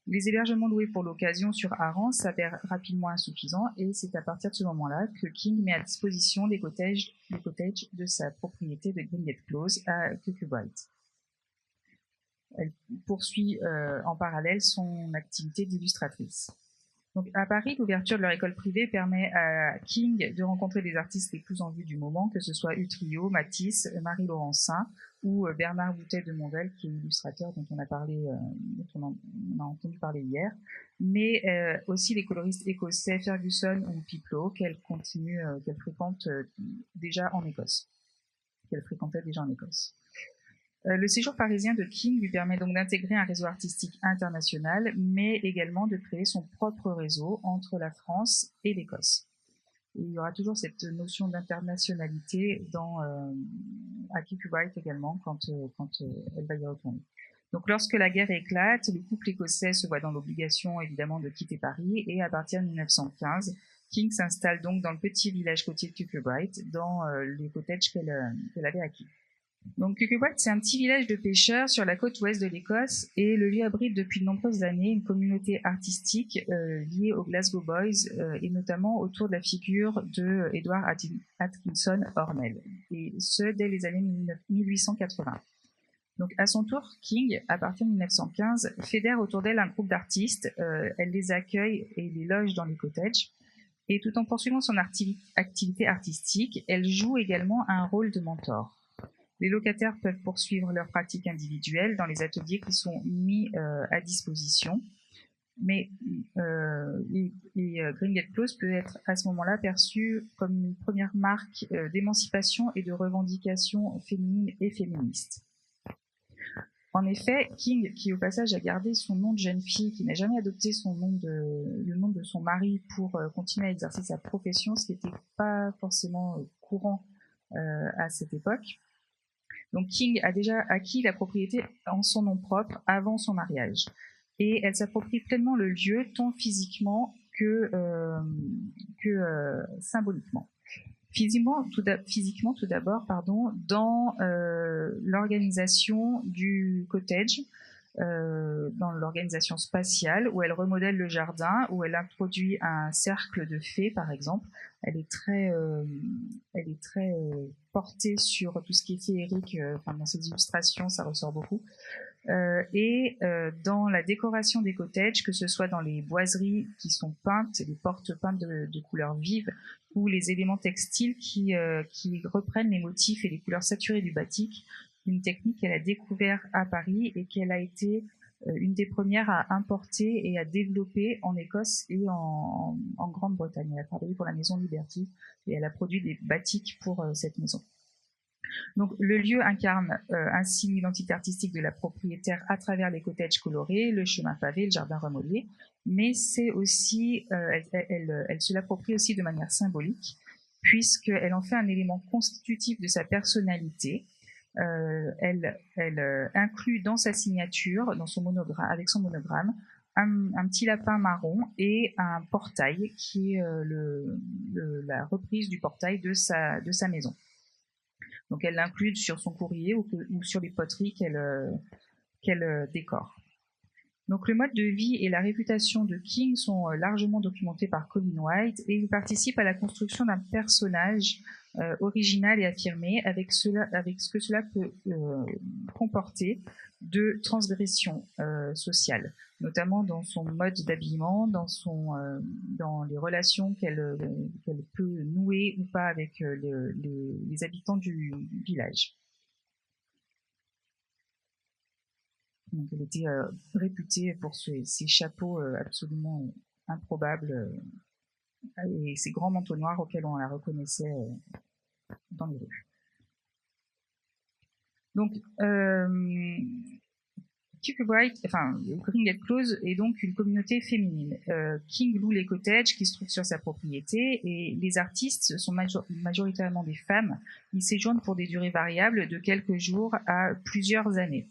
Les hébergements loués pour l'occasion sur Aran s'avèrent rapidement insuffisants et c'est à partir de ce moment-là que King met à disposition les cottages de sa propriété de Gringotts Close à Kirkcudbright. Elle poursuit en parallèle son activité d'illustratrice. Donc, à Paris, l'ouverture de leur école privée permet à King de rencontrer les artistes les plus en vue du moment, que ce soit Utrillo, Matisse, Marie Laurencin ou Bernard Boutet de Monvel, qui est illustrateur dont on a entendu parler hier, mais aussi les coloristes écossais Ferguson ou Piplo qu'elle fréquente déjà en Écosse. Qu'elle fréquentait déjà en Écosse. Le séjour parisien de King lui permet donc d'intégrer un réseau artistique international, mais également de créer son propre réseau entre la France et l'Écosse. Il y aura toujours cette notion d'internationalité à Kirkcudbright également quand elle va y retourner. Donc lorsque la guerre éclate, le couple écossais se voit dans l'obligation évidemment de quitter Paris et à partir de 1915, King s'installe donc dans le petit village côtier de Kirkcudbright, dans les cottages qu'elle avait acquis. Donc Kirkcudbright, c'est un petit village de pêcheurs sur la côte ouest de l'Écosse et le lieu abrite depuis de nombreuses années une communauté artistique liée aux Glasgow Boys et notamment autour de la figure de Edward Atkinson Hornell, et ce dès les années 1880. Donc à son tour, King, à partir de 1915, fédère autour d'elle un groupe d'artistes, elle les accueille et les loge dans les cottages, et tout en poursuivant son activité artistique, elle joue également un rôle de mentor. Les locataires peuvent poursuivre leurs pratiques individuelles dans les ateliers qui sont mis à disposition, mais Gringotts Close peut être à ce moment-là perçu comme une première marque d'émancipation et de revendication féminine et féministe. En effet, King, qui au passage a gardé son nom de jeune fille, qui n'a jamais adopté le nom de son mari pour continuer à exercer sa profession, ce qui n'était pas forcément courant à cette époque. Donc King a déjà acquis la propriété en son nom propre avant son mariage. Et elle s'approprie pleinement le lieu, tant physiquement que symboliquement. Physiquement, tout d'abord, dans l'organisation du cottage, dans l'organisation spatiale, où elle remodèle le jardin, où elle introduit un cercle de fées, par exemple. Elle est très portée sur tout ce qui est féerique. Dans ses illustrations, ça ressort beaucoup. Et dans la décoration des cottages, que ce soit dans les boiseries qui sont peintes, les portes peintes de couleurs vives, ou les éléments textiles qui reprennent les motifs et les couleurs saturées du batik, une technique qu'elle a découvert à Paris et qu'elle a été une des premières à importer et à développer en Écosse et en Grande-Bretagne. Elle a travaillé pour la maison Liberty et elle a produit des batiks pour cette maison. Donc le lieu incarne ainsi l'identité artistique de la propriétaire à travers les cottages colorés, le chemin pavé, le jardin remodelé, mais c'est aussi, elle se l'approprie aussi de manière symbolique, puisqu'elle en fait un élément constitutif de sa personnalité. Elle inclut dans sa signature, avec son monogramme, un petit lapin marron et un portail qui est la reprise du portail de sa maison. Donc elle l'inclut sur son courrier ou sur les poteries qu'elle décore. Donc le mode de vie et la réputation de King sont largement documentés par Colin White et il participe à la construction d'un personnage original et affirmé avec ce que cela peut comporter de transgression sociale, notamment dans son mode d'habillement, dans les relations qu'elle peut nouer ou pas avec les habitants du village. Donc, elle était réputée pour ses chapeaux absolument improbables et ces grands manteaux noirs auxquels on la reconnaissait dans les rues. Donc, Gringotts Close est donc une communauté féminine. King loue les cottages qui se trouvent sur sa propriété et les artistes sont majoritairement des femmes. Ils séjournent pour des durées variables de quelques jours à plusieurs années.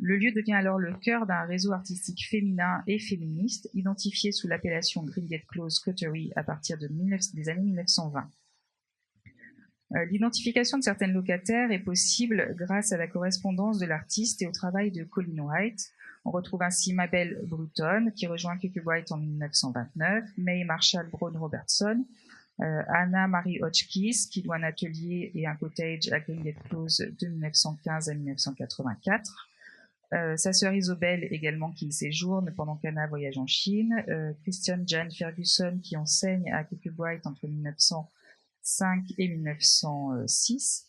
Le lieu devient alors le cœur d'un réseau artistique féminin et féministe, identifié sous l'appellation Gringotts Close Coterie à partir des années 1920. L'identification de certaines locataires est possible grâce à la correspondance de l'artiste et au travail de Colin White. On retrouve ainsi Mabel Bruton, qui rejoint Kirkbride en 1929, May Marshall Brown Robertson, Anna Marie Hotchkiss, qui loue un atelier et un cottage à Gringotts Close de 1915 à 1984. Sa sœur Isobel également qui y séjourne pendant qu'Anna voyage en Chine. Christian Jane Ferguson qui enseigne à Kirkbride entre 1905 et 1906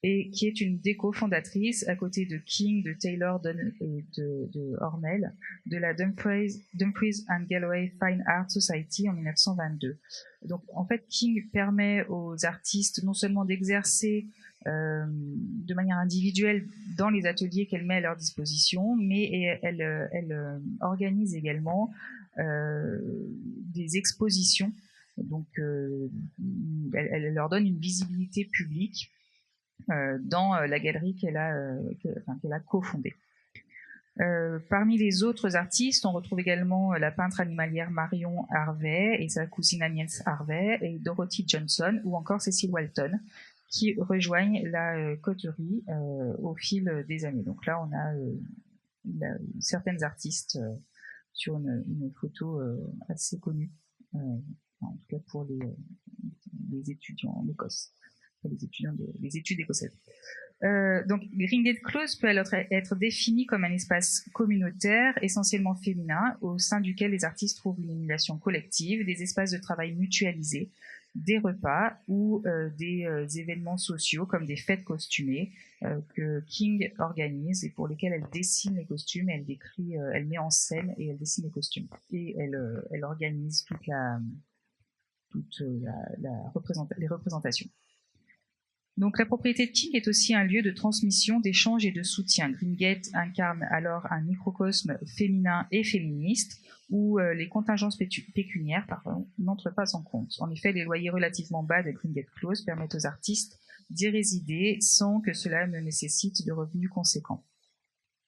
et qui est une déco-fondatrice à côté de King, de Taylor et de Hornell de la Dumfries and Galloway Fine Art Society en 1922. Donc en fait King permet aux artistes non seulement d'exercer de manière individuelle dans les ateliers qu'elle met à leur disposition, mais elle organise également des expositions. Donc elle leur donne une visibilité publique dans la galerie qu'elle a cofondée. Parmi les autres artistes, on retrouve également la peintre animalière Marion Harvey et sa cousine Agnès Harvey et Dorothy Johnson ou encore Cecil Walton qui rejoignent la coterie au fil des années. Donc là, on a certaines artistes sur une photo assez connue, en tout cas pour les étudiants en Écosse. Les études écossaises. Donc, Gringotts Close peut alors être défini comme un espace communautaire, essentiellement féminin, au sein duquel les artistes trouvent une émulation collective, des espaces de travail mutualisés, des repas ou des événements sociaux comme des fêtes costumées que King organise et pour lesquelles elle dessine les costumes, elle décrit, elle met en scène et elle dessine les costumes. Et elle organise les représentations. Donc la propriété de King est aussi un lieu de transmission, d'échange et de soutien. Gringotts incarne alors un microcosme féminin et féministe où les contingences pécuniaires n'entrent pas en compte. En effet, les loyers relativement bas de Gringotts Close permettent aux artistes d'y résider sans que cela ne nécessite de revenus conséquents.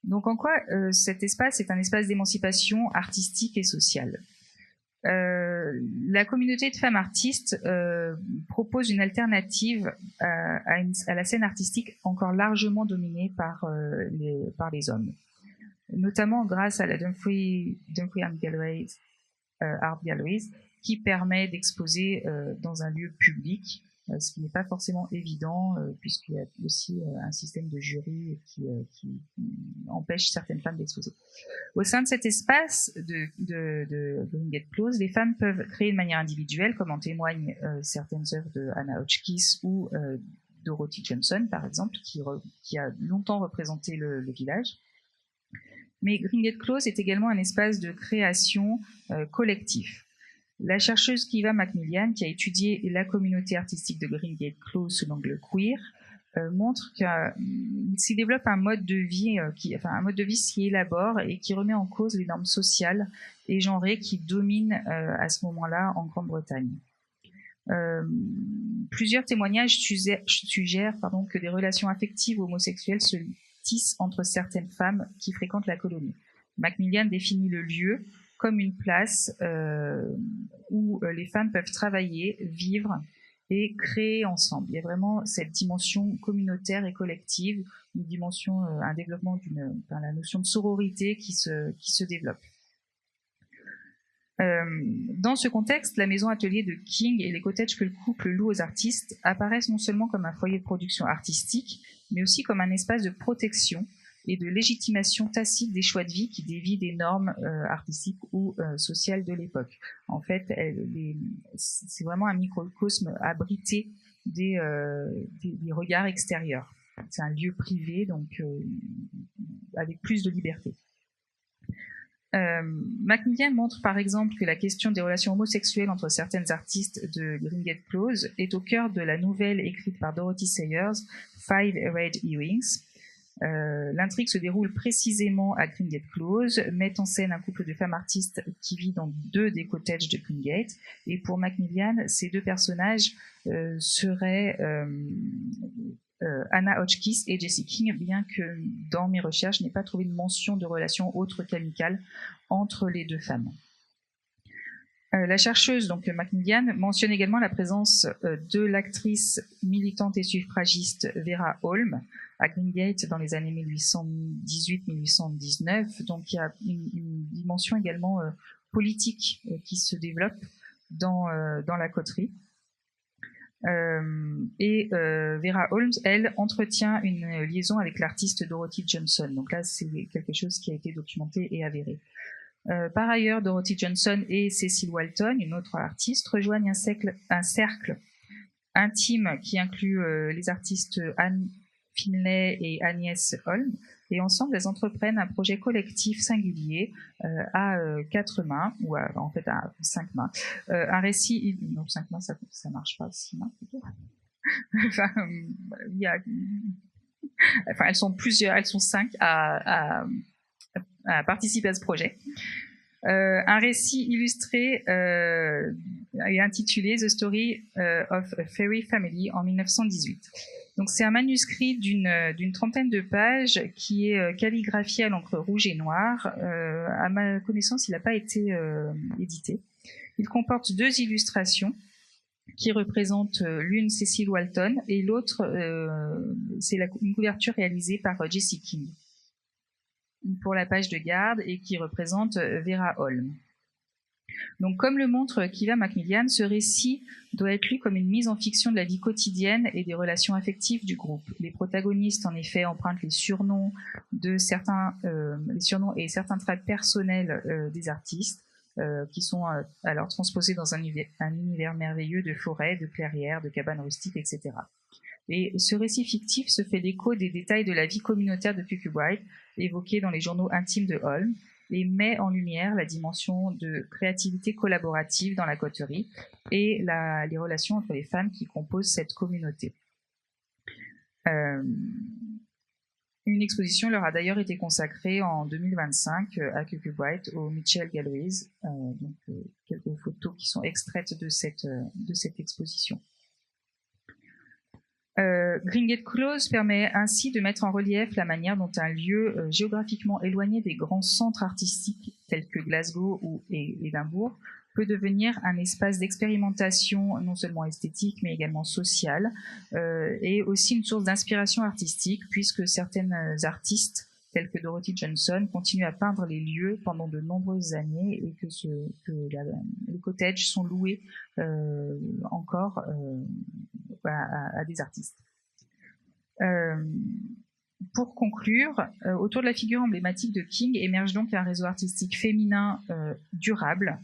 Donc en quoi cet espace est un espace d'émancipation artistique et sociale ? La communauté de femmes artistes propose une alternative à la scène artistique encore largement dominée par les hommes, notamment grâce à la Dumfries and Galloway Art Galleries qui permet d'exposer dans un lieu public, ce qui n'est pas forcément évident puisqu'il y a aussi un système de jury qui empêche certaines femmes d'exposer. Au sein de cet espace de Gringotts Close, les femmes peuvent créer de manière individuelle, comme en témoignent certaines œuvres de Anna Hotchkiss ou Dorothy Johnson, par exemple, qui a longtemps représenté le village. Mais Gringotts Close est également un espace de création collectif. La chercheuse Kiva Macmillan, qui a étudié la communauté artistique de Gringotts Close sous l'angle queer, montre qu'il s'y développe un mode de vie s'y élabore et qui remet en cause les normes sociales et genrées qui dominent à ce moment-là en Grande-Bretagne. Plusieurs témoignages suggèrent que des relations affectives homosexuelles se tissent entre certaines femmes qui fréquentent la colonie. Macmillan définit le lieu comme une place où les femmes peuvent travailler, vivre et créer ensemble. Il y a vraiment cette dimension communautaire et collective, un développement la notion de sororité qui se développe. Dans ce contexte, la maison atelier de King et les cottages que le couple loue aux artistes apparaissent non seulement comme un foyer de production artistique, mais aussi comme un espace de protection et de légitimation tacite des choix de vie qui dévient des normes artistiques ou sociales de l'époque. En fait, c'est vraiment un microcosme abrité des regards extérieurs. C'est un lieu privé, donc avec plus de liberté. Macmillan montre par exemple que la question des relations homosexuelles entre certaines artistes de Gringotts Close est au cœur de la nouvelle écrite par Dorothy Sayers, Five Red Earrings. L'intrigue se déroule précisément à Gringotts Close, met en scène un couple de femmes artistes qui vit dans 2 des cottages de Gringotts, et pour Macmillan, ces 2 personnages seraient Anna Hotchkiss et Jessie King, bien que dans mes recherches, je n'ai pas trouvé de mention de relation autre qu'amicale entre les 2 femmes. La chercheuse, donc Macmillan, mentionne également la présence de l'actrice militante et suffragiste Vera Holm à Greengate dans les années 1818-1819. Donc il y a une dimension également politique qui se développe dans la coterie. Vera Holmes, elle, entretient une liaison avec l'artiste Dorothy Johnson. Donc là, c'est quelque chose qui a été documenté et avéré. Par ailleurs, Dorothy Johnson et Cecil Walton, une autre artiste, rejoignent un cercle intime qui inclut les artistes Anne Finlay et Agnès Holm. Et ensemble, elles entreprennent un projet collectif singulier à 4 mains, ou en fait à 5 mains. Un récit... Non, 5 mains, ça marche pas, 6 mains plutôt. Enfin, elles sont plusieurs, elles sont 5 à participer à ce projet. Un récit illustré et intitulé The Story of a Fairy Family en 1918. Donc c'est un manuscrit d'une trentaine de pages qui est calligraphié à l'encre rouge et noire. À ma connaissance, il n'a pas été édité. Il comporte 2 illustrations qui représentent l'une Cecil Walton et l'autre c'est une couverture réalisée par Jessie King pour la page de garde et qui représente Vera Holm. Donc, comme le montre Kiva Macmillan, ce récit doit être lu comme une mise en fiction de la vie quotidienne et des relations affectives du groupe. Les protagonistes, en effet, empruntent les surnoms et certains traits personnels des artistes, qui sont alors transposés dans un univers merveilleux de forêts, de clairières, de cabanes rustiques, etc. Et ce récit fictif se fait l'écho des détails de la vie communautaire de Kirkcudbright, évoqués dans les journaux intimes de Holm, et met en lumière la dimension de créativité collaborative dans la coterie et les relations entre les femmes qui composent cette communauté. Une exposition leur a d'ailleurs été consacrée en 2025 à Kirkcudbright au Mitchell Galleries, donc quelques photos qui sont extraites de cette exposition. Greengate Close permet ainsi de mettre en relief la manière dont un lieu géographiquement éloigné des grands centres artistiques tels que Glasgow et Édimbourg peut devenir un espace d'expérimentation non seulement esthétique mais également sociale et aussi une source d'inspiration artistique puisque certaines artistes telles que Dorothy Johnson continuent à peindre les lieux pendant de nombreuses années et que les cottages sont loués encore à des artistes. Pour conclure, autour de la figure emblématique de King émerge donc un réseau artistique féminin durable.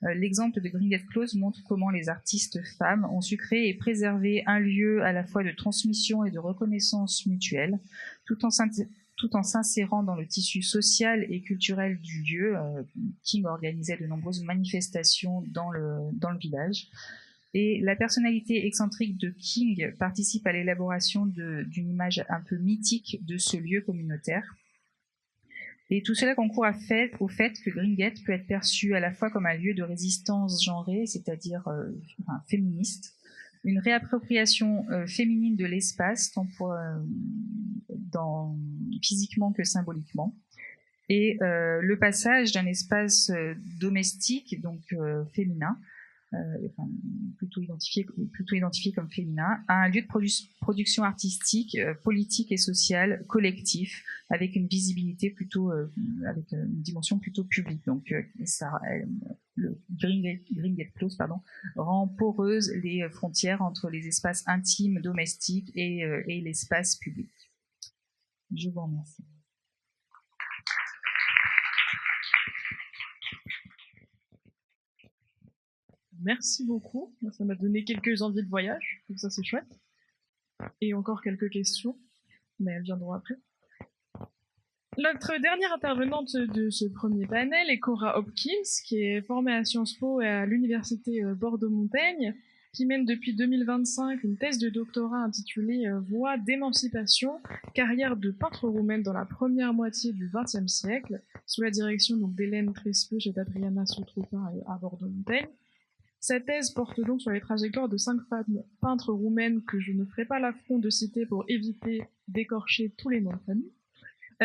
L'exemple de Greengate Close montre comment les artistes femmes ont su créer et préserver un lieu à la fois de transmission et de reconnaissance mutuelle, tout en s'insérant dans le tissu social et culturel du lieu. King organisait de nombreuses manifestations dans le village. Et la personnalité excentrique de King participe à l'élaboration d'une image un peu mythique de ce lieu communautaire. Et tout cela concourt au fait que Greengate peut être perçu à la fois comme un lieu de résistance genrée, c'est-à-dire féministe, une réappropriation féminine de l'espace, tant physiquement que symboliquement, et le passage d'un espace domestique, donc féminin, plutôt identifié comme féminin, à un lieu de production artistique, politique et sociale, collectif, avec une visibilité plutôt, avec une dimension plutôt publique. Donc, le Greengate Close, rend poreuses les frontières entre les espaces intimes, domestiques et l'espace public. Je vous remercie. Merci beaucoup. Ça m'a donné quelques envies de voyage, donc ça c'est chouette. Et encore quelques questions, mais elles viendront après. Notre dernière intervenante de ce premier panel est Cora Hopkins, qui est formée à Sciences Po et à l'université Bordeaux-Montaigne, qui mène depuis 2025 une thèse de doctorat intitulée Voix d'émancipation, carrière de peintre roumaine dans la première moitié du XXe siècle, sous la direction d'Hélène Trespeuch et d'Adriana Sotropin à Bordeaux-Montaigne. Cette thèse porte donc sur les trajectoires de 5 femmes peintres roumaines que je ne ferai pas l'affront de citer pour éviter d'écorcher tous les noms de famille,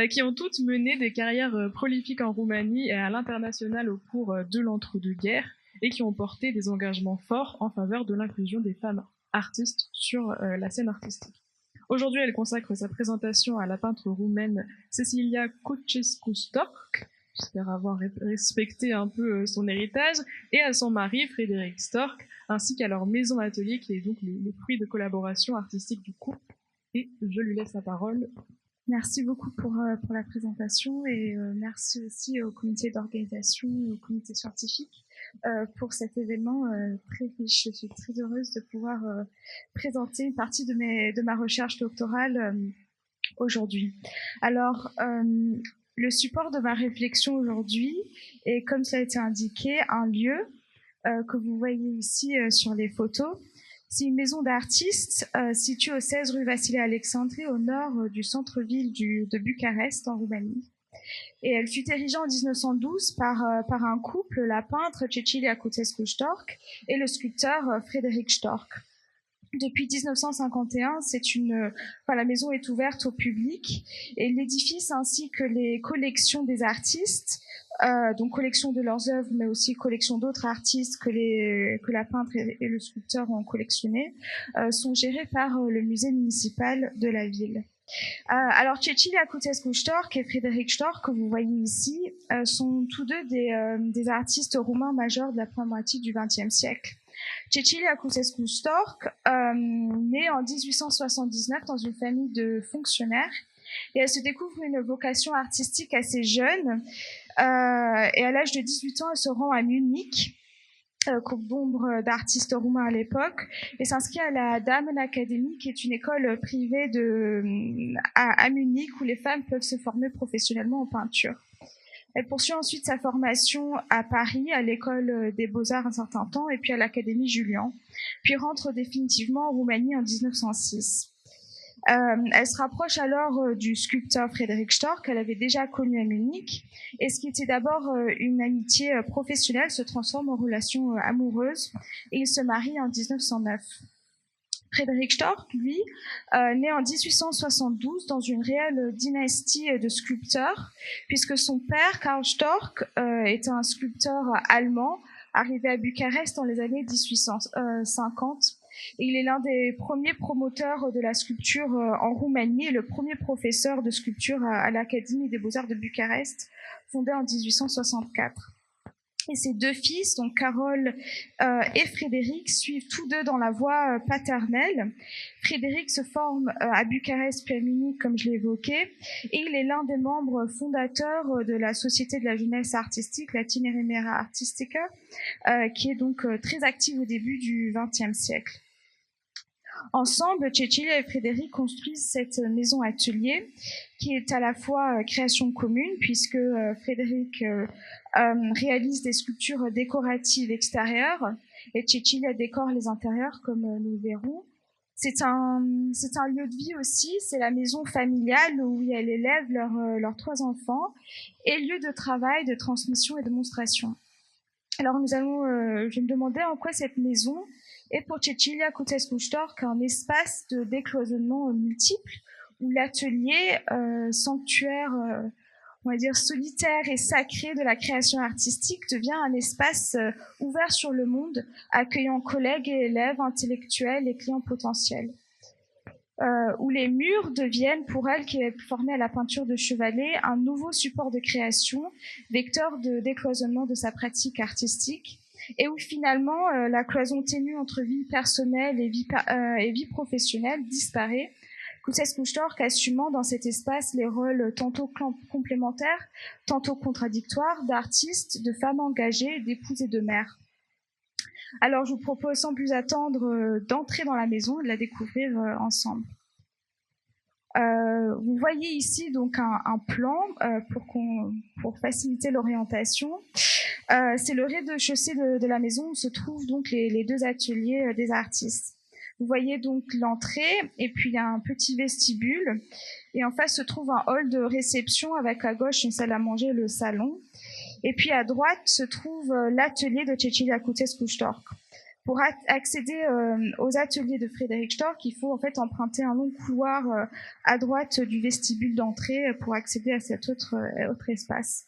qui ont toutes mené des carrières prolifiques en Roumanie et à l'international au cours de l'entre-deux-guerres, et qui ont porté des engagements forts en faveur de l'inclusion des femmes artistes sur la scène artistique. Aujourd'hui, elle consacre sa présentation à la peintre roumaine Cecilia Ceausescu-Storc, j'espère avoir respecté un peu son héritage, et à son mari Frédéric Storc, ainsi qu'à leur maison atelier qui est donc le fruit de collaboration artistique du couple. Et je lui laisse la parole. Merci beaucoup pour la présentation et merci aussi au comité d'organisation et au comité scientifique pour cet événement très riche. Je suis très heureuse de pouvoir présenter une partie de ma recherche doctorale aujourd'hui. Alors, le support de ma réflexion aujourd'hui est, comme ça a été indiqué, un lieu que vous voyez ici sur les photos. C'est une maison d'artistes située au 16 rue Vassile Alexandrie, au nord du centre-ville de Bucarest, en Roumanie. Et elle fut érigée en 1912 par un couple, la peintre Cecilia Ceausescu-Storc et le sculpteur Frédéric Storc. Depuis 1951, la maison est ouverte au public et l'édifice ainsi que les collections des artistes, donc collection de leurs œuvres, mais aussi collection d'autres artistes que la peintre et le sculpteur ont collectionné, sont gérés par le musée municipal de la ville. Alors Cecilia Ceausescu-Storc et Frédéric Storc, que vous voyez ici, sont tous deux des artistes roumains majeurs de la première moitié du XXe siècle. Cecilia Ceausescu-Storc née en 1879 dans une famille de fonctionnaires et elle se découvre une vocation artistique assez jeune et à l'âge de 18 ans elle se rend à Munich comme nombre d'artistes roumains à l'époque et s'inscrit à la Damen Academy qui est une école privée à Munich où les femmes peuvent se former professionnellement en peinture. Elle poursuit ensuite sa formation à Paris, à l'école des Beaux-Arts un certain temps, et puis à l'Académie Julian, puis rentre définitivement en Roumanie en 1906. Elle se rapproche alors du sculpteur Frédéric Storc, qu'elle avait déjà connu à Munich, et ce qui était d'abord une amitié professionnelle se transforme en relation amoureuse, et ils se marient en 1909. Frédéric Storc, lui, né en 1872 dans une réelle dynastie de sculpteurs, puisque son père, Karl Storc, était un sculpteur allemand arrivé à Bucarest dans les années 1850. Et il est l'un des premiers promoteurs de la sculpture en Roumanie et le premier professeur de sculpture à l'Académie des Beaux-Arts de Bucarest, fondée en 1864. Et ses deux fils, donc Carole et Frédéric, suivent tous deux dans la voie paternelle. Frédéric se forme à Bucarest puis à Munich, comme je l'ai évoqué, et il est l'un des membres fondateurs de la Société de la jeunesse artistique, la Tinerimera Artistica, qui est donc très active au début du XXe siècle. Ensemble, Cecilia et Frédéric construisent cette maison atelier qui est à la fois création commune puisque Frédéric réalise des sculptures décoratives extérieures et Cecilia décore les intérieurs comme nous verrons. C'est un lieu de vie aussi, c'est la maison familiale où elle élève leurs 3 enfants et lieu de travail, de transmission et de démonstration. Alors je vais me demander en quoi cette maison est pour Cecilia Ceausescu-Storc un espace de décloisonnement multiple où l'atelier, sanctuaire, on va dire solitaire et sacré de la création artistique, devient un espace ouvert sur le monde, accueillant collègues et élèves, intellectuels et clients potentiels. Où les murs deviennent, pour elle qui est formée à la peinture de chevalet, un nouveau support de création, vecteur de décloisonnement de sa pratique artistique, et où finalement la cloison ténue entre vie personnelle et vie professionnelle disparaît, Ceausescu-Storc assumant dans cet espace les rôles tantôt complémentaires, tantôt contradictoires, d'artistes, de femmes engagées, d'épouses et de mères. Alors je vous propose sans plus attendre d'entrer dans la maison et de la découvrir ensemble. Vous voyez ici donc un plan pour faciliter l'orientation. C'est le rez-de-chaussée de la maison où se trouvent donc les 2 ateliers des artistes. Vous voyez donc l'entrée et puis il y a un petit vestibule et en face se trouve un hall de réception avec à gauche une salle à manger et le salon. Et puis à droite se trouve l'atelier de Cecilia Ceausescu-Storc. Pour accéder aux ateliers de Frédéric Storc, il faut en fait emprunter un long couloir à droite du vestibule d'entrée pour accéder à cet autre espace.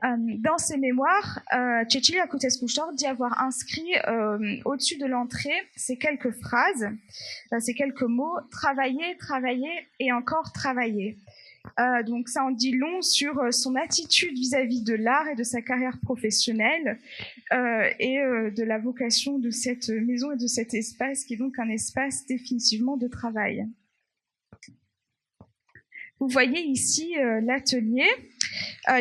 Dans ses mémoires, Cecilia Cutescu-Storch dit avoir inscrit au-dessus de l'entrée ces quelques phrases, ces quelques mots: travailler, travailler et encore travailler. Donc ça en dit long sur son attitude vis-à-vis de l'art et de sa carrière professionnelle et de la vocation de cette maison et de cet espace qui est donc un espace définitivement de travail. Vous voyez ici l'atelier.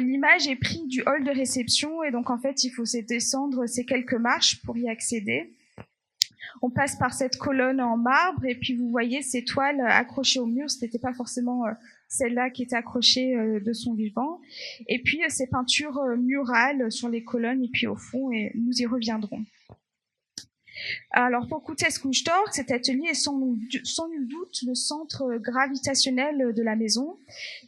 L'image est prise du hall de réception et donc en fait il faut descendre ces quelques marches pour y accéder. On passe par cette colonne en marbre et puis vous voyez ces toiles accrochées au mur. Ce n'était pas forcément celle-là qui était accrochée de son vivant. Et puis ces peintures murales sur les colonnes et puis au fond, et nous y reviendrons. Alors pour Cutescu-Storch, cet atelier est sans nul doute le centre gravitationnel de la maison.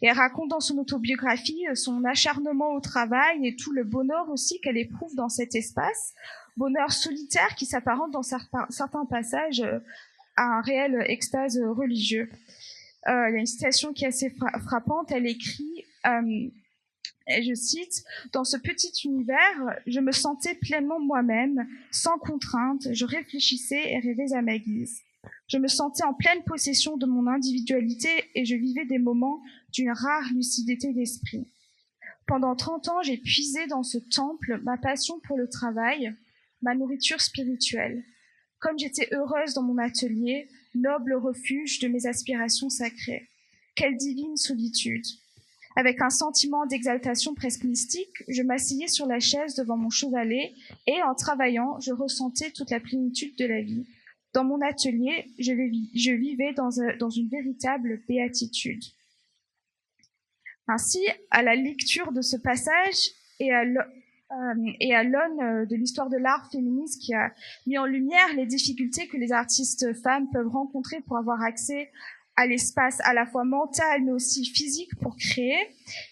Et elle raconte dans son autobiographie son acharnement au travail et tout le bonheur aussi qu'elle éprouve dans cet espace. Bonheur solitaire qui s'apparente dans certains passages à un réel extase religieux. Il y a une citation qui est assez frappante. Elle écrit, et je cite: « Dans ce petit univers, je me sentais pleinement moi-même, sans contrainte, je réfléchissais et rêvais à ma guise. Je me sentais en pleine possession de mon individualité et je vivais des moments d'une rare lucidité d'esprit. Pendant 30 ans, j'ai puisé dans ce temple ma passion pour le travail, ma nourriture spirituelle. Comme j'étais heureuse dans mon atelier, noble refuge de mes aspirations sacrées. Quelle divine solitude! Avec un sentiment d'exaltation presque mystique, je m'asseyais sur la chaise devant mon chevalet et, en travaillant, je ressentais toute la plénitude de la vie. Dans mon atelier, je vivais dans une véritable béatitude. » Ainsi, à la lecture de ce passage et à l'aune de l'histoire de l'art féministe qui a mis en lumière les difficultés que les artistes femmes peuvent rencontrer pour avoir accès à l'espace à la fois mental mais aussi physique pour créer,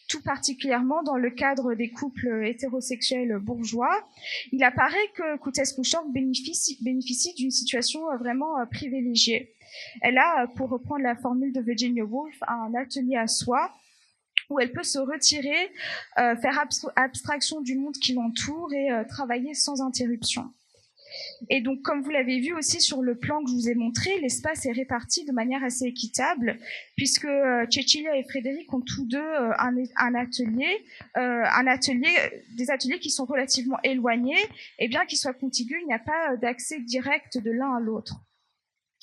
tout particulièrement dans le cadre des couples hétérosexuels bourgeois, il apparaît que Cutescu-Storch bénéficie d'une situation vraiment privilégiée. Elle a, pour reprendre la formule de Virginia Woolf, un atelier à soi, où elle peut se retirer, faire abstraction du monde qui l'entoure et travailler sans interruption. Et donc, comme vous l'avez vu aussi sur le plan que je vous ai montré, l'espace est réparti de manière assez équitable, puisque Cecilia et Frédéric ont tous deux des ateliers qui sont relativement éloignés, et bien qu'ils soient contigus, il n'y a pas d'accès direct de l'un à l'autre.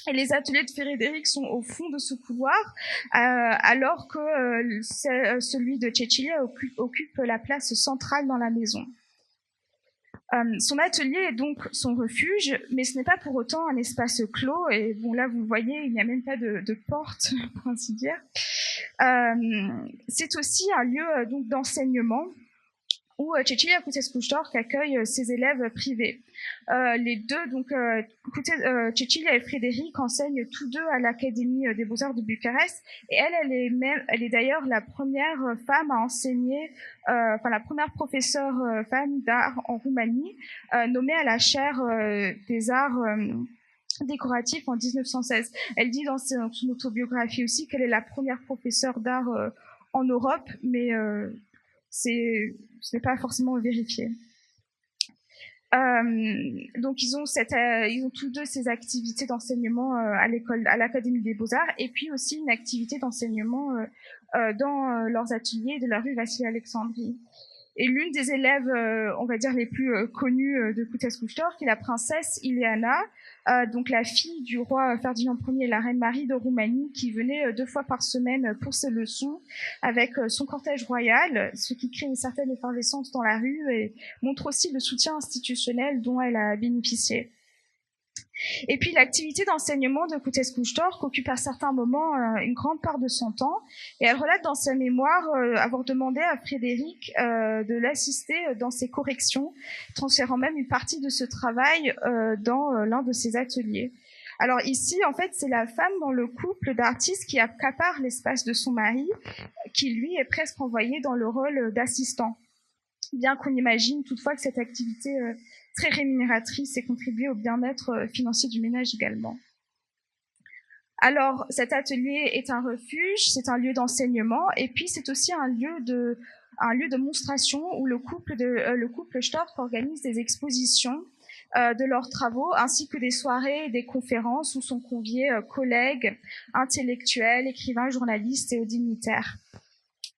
Et les ateliers de Frédéric sont au fond de ce couloir, alors que celui de Cecilia occupe la place centrale dans la maison. Son atelier est donc son refuge, mais ce n'est pas pour autant un espace clos. Et bon, là, vous le voyez, il n'y a même pas de porte, pour ainsi dire. C'est aussi un lieu donc d'enseignement où Cecilia Cutescu-Storch accueille ses élèves privés. Les deux, donc Cecilia et Frédéric, enseignent tous deux à l'Académie des Beaux-Arts de Bucarest, et elle est d'ailleurs la première femme à enseigner, la première professeure femme d'art en Roumanie, nommée à la chaire des arts décoratifs en 1916. Elle dit dans son autobiographie aussi qu'elle est la première professeure d'art en Europe, mais ce n'est pas forcément vérifié. Donc ils ont tous deux ces activités d'enseignement à l'Académie des Beaux-Arts, et puis aussi une activité d'enseignement dans leurs ateliers de la rue Vassili-Alexandrie. Et l'une des élèves, on va dire les plus connues de Cutescu-Storch, qui est la princesse Ileana, donc la fille du roi Ferdinand Ier et la reine Marie de Roumanie, qui venait 2 fois par semaine pour ses leçons avec son cortège royal, ce qui crée une certaine effervescence dans la rue et montre aussi le soutien institutionnel dont elle a bénéficié. Et puis l'activité d'enseignement de Cutescu-Storch occupe à certains moments une grande part de son temps, et elle relate dans sa mémoire avoir demandé à Frédéric de l'assister dans ses corrections, transférant même une partie de ce travail dans l'un de ses ateliers. Alors ici, en fait, c'est la femme dans le couple d'artistes qui accapare l'espace de son mari, qui lui est presque envoyé dans le rôle d'assistant. Bien qu'on imagine toutefois que cette activité très rémunératrice et contribuer au bien-être financier du ménage également. Alors, cet atelier est un refuge, c'est un lieu d'enseignement, et puis c'est aussi un lieu un lieu de monstration où le couple Stork organise des expositions de leurs travaux, ainsi que des soirées et des conférences où sont conviés collègues, intellectuels, écrivains, journalistes et dignitaires.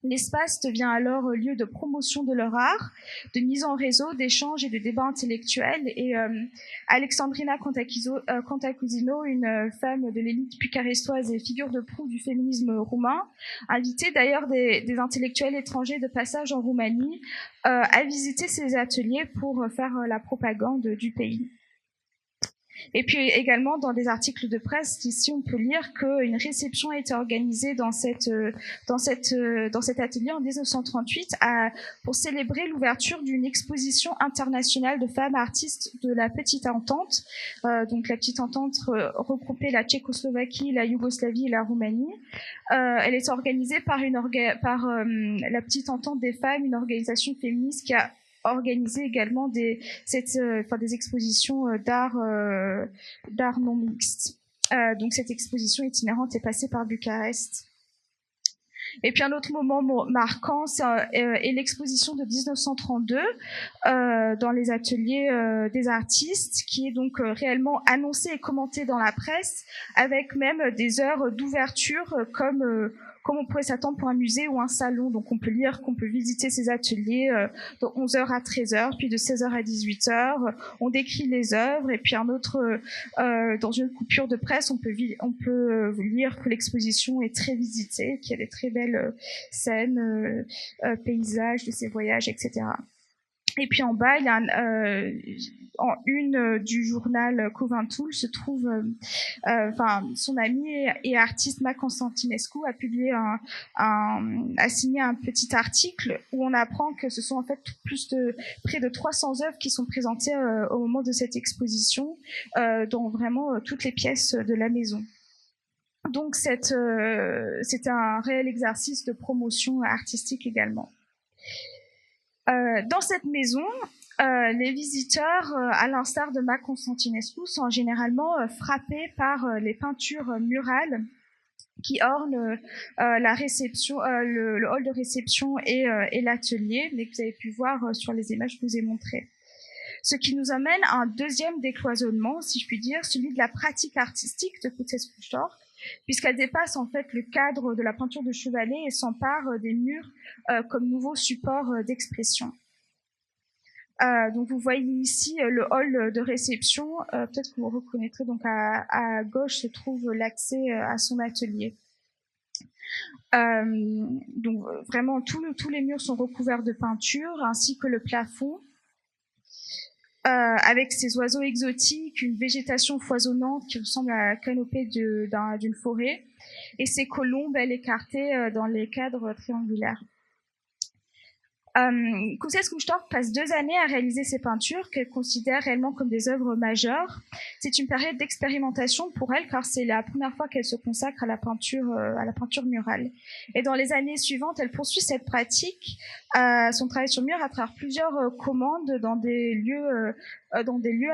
L'espace devient alors lieu de promotion de leur art, de mise en réseau, d'échanges et de débats intellectuels. Et Alexandrina Cantacuzino, une femme de l'élite bucarestoise et figure de proue du féminisme roumain, invitait d'ailleurs des intellectuels étrangers de passage en Roumanie à visiter ses ateliers pour faire la propagande du pays. Et puis également dans des articles de presse, ici on peut lire qu'une réception a été organisée dans cet atelier en 1938 pour célébrer l'ouverture d'une exposition internationale de femmes artistes de la Petite Entente. Donc la Petite Entente regroupait la Tchécoslovaquie, la Yougoslavie et la Roumanie. Elle est organisée par la Petite Entente des femmes, une organisation féministe qui a organisé également des expositions d'art non mixte. Donc cette exposition itinérante est passée par Bucarest. Et puis un autre moment marquant, est l'exposition de 1932 dans les ateliers des artistes, qui est donc réellement annoncée et commentée dans la presse, avec même des heures d'ouverture comme on pourrait s'attendre pour un musée ou un salon. Donc on peut lire qu'on peut visiter ces ateliers de 11h à 13h, puis de 16h à 18h. On décrit les œuvres, et puis un autre, dans une coupure de presse, on peut lire que l'exposition est très visitée, qu'il y a des très belles scènes, paysages de ces voyages, etc. Et puis en bas, il y a en une du journal Cuvântul se trouve, son ami et artiste Ma Constantinescu a publié a signé un petit article où on apprend que ce sont en fait près de 300 œuvres qui sont présentées au moment de cette exposition, dont vraiment toutes les pièces de la maison. Donc c'était un réel exercice de promotion artistique également. Dans cette maison, les visiteurs, à l'instar de Ma Constantinescu, sont généralement frappés par les peintures murales qui ornent la réception, le hall de réception et l'atelier, mais que vous avez pu voir sur les images que je vous ai montrées. Ce qui nous amène à un deuxième décloisonnement, si je puis dire, celui de la pratique artistique de Cutescu Stork, puisqu'elle dépasse en fait le cadre de la peinture de chevalet et s'empare des murs comme nouveau support d'expression. Donc vous voyez ici le hall de réception, peut-être que vous reconnaîtrez, donc à gauche se trouve l'accès à son atelier. Donc vraiment tous les murs sont recouverts de peinture, ainsi que le plafond. Avec ces oiseaux exotiques, une végétation foisonnante qui ressemble à la canopée d'une forêt, et ces colombes, elles écartées dans les cadres triangulaires. Cutescu Stork passe 2 années à réaliser ces peintures qu'elle considère réellement comme des œuvres majeures. C'est une période d'expérimentation pour elle, car c'est la première fois qu'elle se consacre à la peinture murale. Et dans les années suivantes, elle poursuit cette pratique, son travail sur mur, à travers plusieurs commandes dans des lieux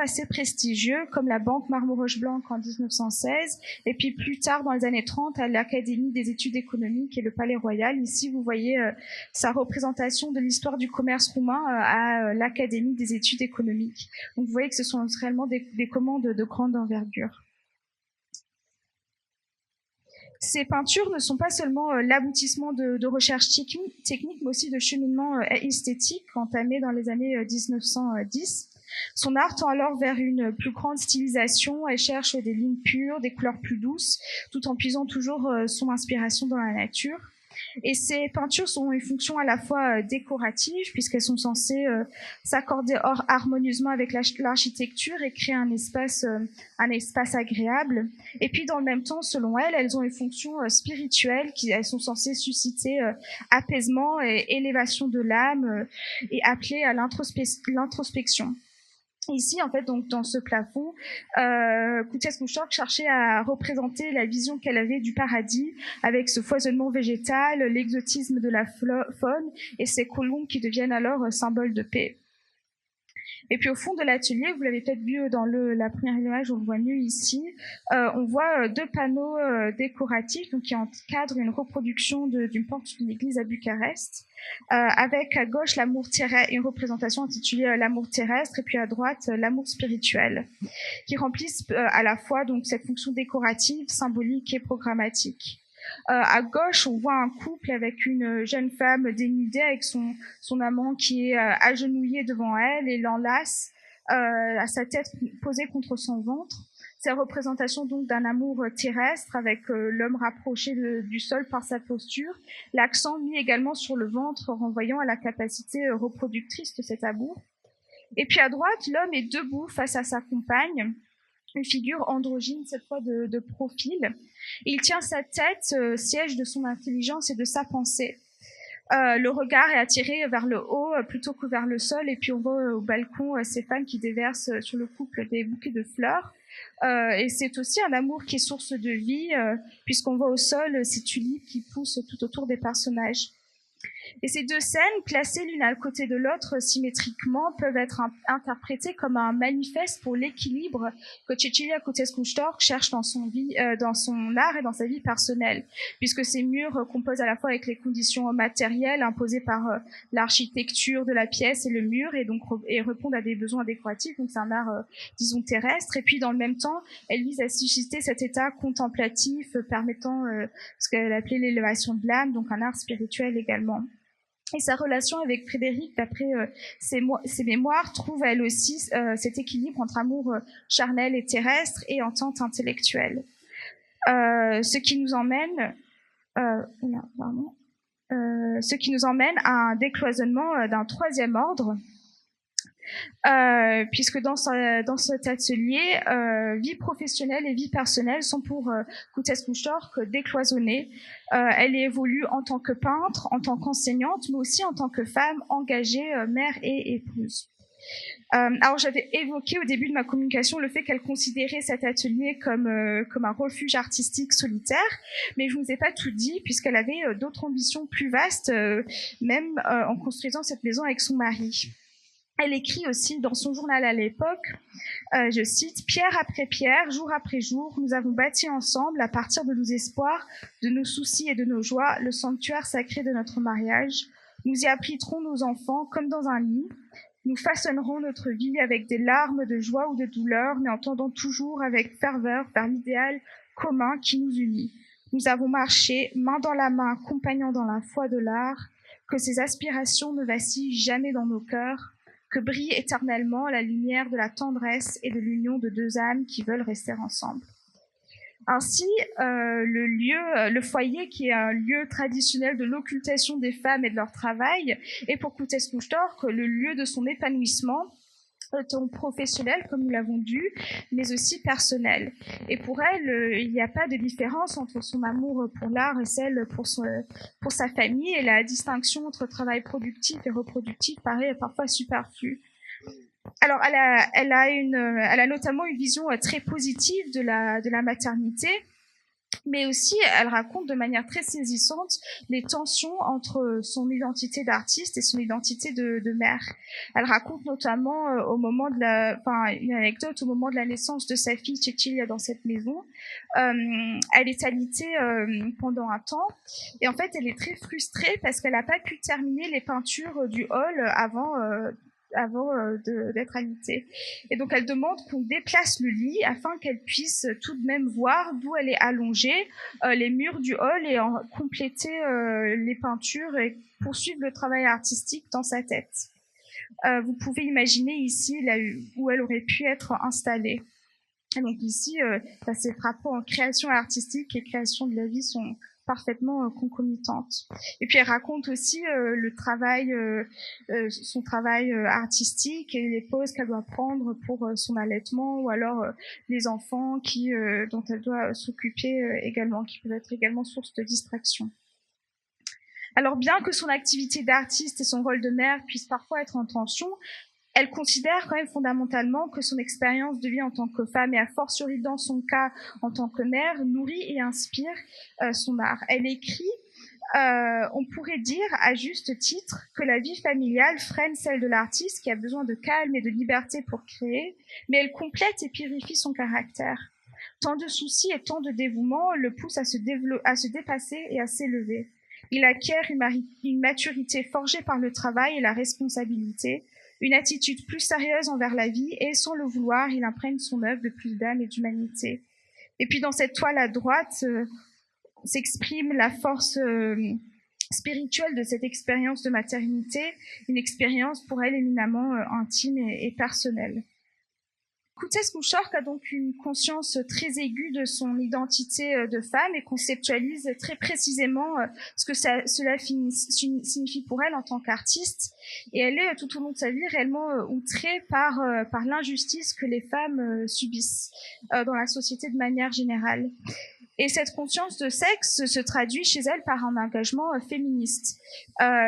assez prestigieux, comme la Banque Marmoroche-Blanc en 1916, et puis plus tard, dans les années 30, à l'Académie des études économiques et le Palais Royal. Ici, vous voyez sa représentation de l'histoire du commerce roumain à l'Académie des études économiques. Donc, vous voyez que ce sont réellement des commandes de grande envergure. Ces peintures ne sont pas seulement l'aboutissement de recherches techniques, mais aussi de cheminement esthétique entamé dans les années 1910. Son art tend alors vers une plus grande stylisation. Elle cherche des lignes pures, des couleurs plus douces, tout en puisant toujours son inspiration dans la nature. Et ces peintures ont une fonction à la fois décorative, puisqu'elles sont censées s'accorder harmonieusement avec l'architecture et créer un espace agréable. Et puis dans le même temps, selon elles ont une fonction spirituelle, elles sont censées susciter apaisement et élévation de l'âme et appeler à l'introspection. Ici, en fait, donc dans ce plafond, Cutescu Stork cherchait à représenter la vision qu'elle avait du paradis, avec ce foisonnement végétal, l'exotisme de la faune et ces colombes qui deviennent alors symboles de paix. Et puis au fond de l'atelier, vous l'avez peut-être vu dans la première image, on le voit mieux ici, on voit deux panneaux décoratifs donc, qui encadrent une reproduction d'une porte d'une église à Bucarest, avec à gauche l'amour terrestre, une représentation intitulée l'amour terrestre, et puis à droite l'amour spirituel, qui remplissent à la fois donc, cette fonction décorative, symbolique et programmatique. À gauche, on voit un couple avec une jeune femme dénudée avec son amant qui est agenouillé devant elle et l'enlace à sa tête posée contre son ventre. C'est la représentation donc d'un amour terrestre avec l'homme rapproché du sol par sa posture, l'accent mis également sur le ventre renvoyant à la capacité reproductrice de cet amour. Et puis à droite, l'homme est debout face à sa compagne, une figure androgyne, cette fois de profil. Il tient sa tête, siège de son intelligence et de sa pensée. Le regard est attiré vers le haut plutôt que vers le sol, et puis on voit au balcon ces femmes qui déversent sur le couple des bouquets de fleurs. Et c'est aussi un amour qui est source de vie, puisqu'on voit au sol ces tulipes qui poussent tout autour des personnages. Et ces deux scènes, placées l'une à côté de l'autre symétriquement, peuvent être interprétées comme un manifeste pour l'équilibre que Cecilia Cutescu-Storch cherche dans son art et dans sa vie personnelle, puisque ces murs composent à la fois avec les conditions matérielles imposées par l'architecture de la pièce et le mur, et répondent à des besoins décoratifs, donc c'est un art, disons, terrestre, et puis dans le même temps, elle vise à susciter cet état contemplatif permettant ce qu'elle appelait l'élévation de l'âme, donc un art spirituel également. Et sa relation avec Frédéric, d'après ses mémoires, trouve elle aussi cet équilibre entre amour charnel et terrestre et entente intellectuelle. Ce qui nous emmène à un décloisonnement d'un troisième ordre, puisque dans cet atelier, vie professionnelle et vie personnelle sont pour Cutescu-Storch décloisonnées. Elle évolue en tant que peintre, en tant qu'enseignante, mais aussi en tant que femme engagée, mère et épouse. Alors j'avais évoqué au début de ma communication le fait qu'elle considérait cet atelier comme un refuge artistique solitaire, mais je ne vous ai pas tout dit puisqu'elle avait d'autres ambitions plus vastes, même en construisant cette maison avec son mari. Elle écrit aussi dans son journal à l'époque, je cite, « Pierre après pierre, jour après jour, nous avons bâti ensemble, à partir de nos espoirs, de nos soucis et de nos joies, le sanctuaire sacré de notre mariage. Nous y abriterons nos enfants comme dans un lit. Nous façonnerons notre vie avec des larmes de joie ou de douleur, mais en tendant toujours avec ferveur vers l'idéal commun qui nous unit. Nous avons marché, main dans la main, compagnons dans la foi de l'art, que ces aspirations ne vacillent jamais dans nos cœurs, que brille éternellement la lumière de la tendresse et de l'union de deux âmes qui veulent rester ensemble. » Ainsi, le foyer, qui est un lieu traditionnel de l'occultation des femmes et de leur travail, est pour Cutescu-Storch le lieu de son épanouissement, tant professionnel, comme nous l'avons dit, mais aussi personnel. Et pour elle, il n'y a pas de différence entre son amour pour l'art et celle pour sa famille, et la distinction entre travail productif et reproductif paraît parfois superflue. Alors, elle a notamment une vision très positive de la maternité, mais aussi elle raconte de manière très saisissante les tensions entre son identité d'artiste et son identité de mère. Elle raconte notamment une anecdote au moment de la naissance de sa fille Cecilia dans cette maison. Elle est alitée pendant un temps, et en fait elle est très frustrée parce qu'elle n'a pas pu terminer les peintures du hall avant d'être alitée. Et donc elle demande qu'on déplace le lit afin qu'elle puisse tout de même voir d'où elle est allongée, les murs du hall, et compléter les peintures et poursuivre le travail artistique dans sa tête. Vous pouvez imaginer ici là où elle aurait pu être installée. Et donc ici, ces rapports en création artistique et création de la vie sont parfaitement concomitantes. Et puis elle raconte aussi son travail artistique et les pauses qu'elle doit prendre pour son allaitement, ou alors les enfants dont elle doit s'occuper également, qui peuvent être également source de distraction. Alors bien que son activité d'artiste et son rôle de mère puissent parfois être en tension, elle considère quand même fondamentalement que son expérience de vie en tant que femme, et a fortiori dans son cas en tant que mère, nourrit et inspire son art. Elle écrit On pourrait dire, à juste titre, que la vie familiale freine celle de l'artiste qui a besoin de calme et de liberté pour créer, mais elle complète et purifie son caractère. Tant de soucis et tant de dévouement le poussent à se dépasser et à s'élever. Il acquiert une maturité forgée par le travail et la responsabilité, une attitude plus sérieuse envers la vie et, sans le vouloir, il imprègne son œuvre de plus d'âme et d'humanité. Et puis dans cette toile à droite s'exprime la force spirituelle de cette expérience de maternité, une expérience pour elle éminemment intime et personnelle. Kutesa-Mouchorg a donc une conscience très aiguë de son identité de femme et conceptualise très précisément ce que cela signifie pour elle en tant qu'artiste. Et elle est tout au long de sa vie réellement outrée par l'injustice que les femmes subissent dans la société de manière générale. Et cette conscience de sexe se traduit chez elle par un engagement féministe,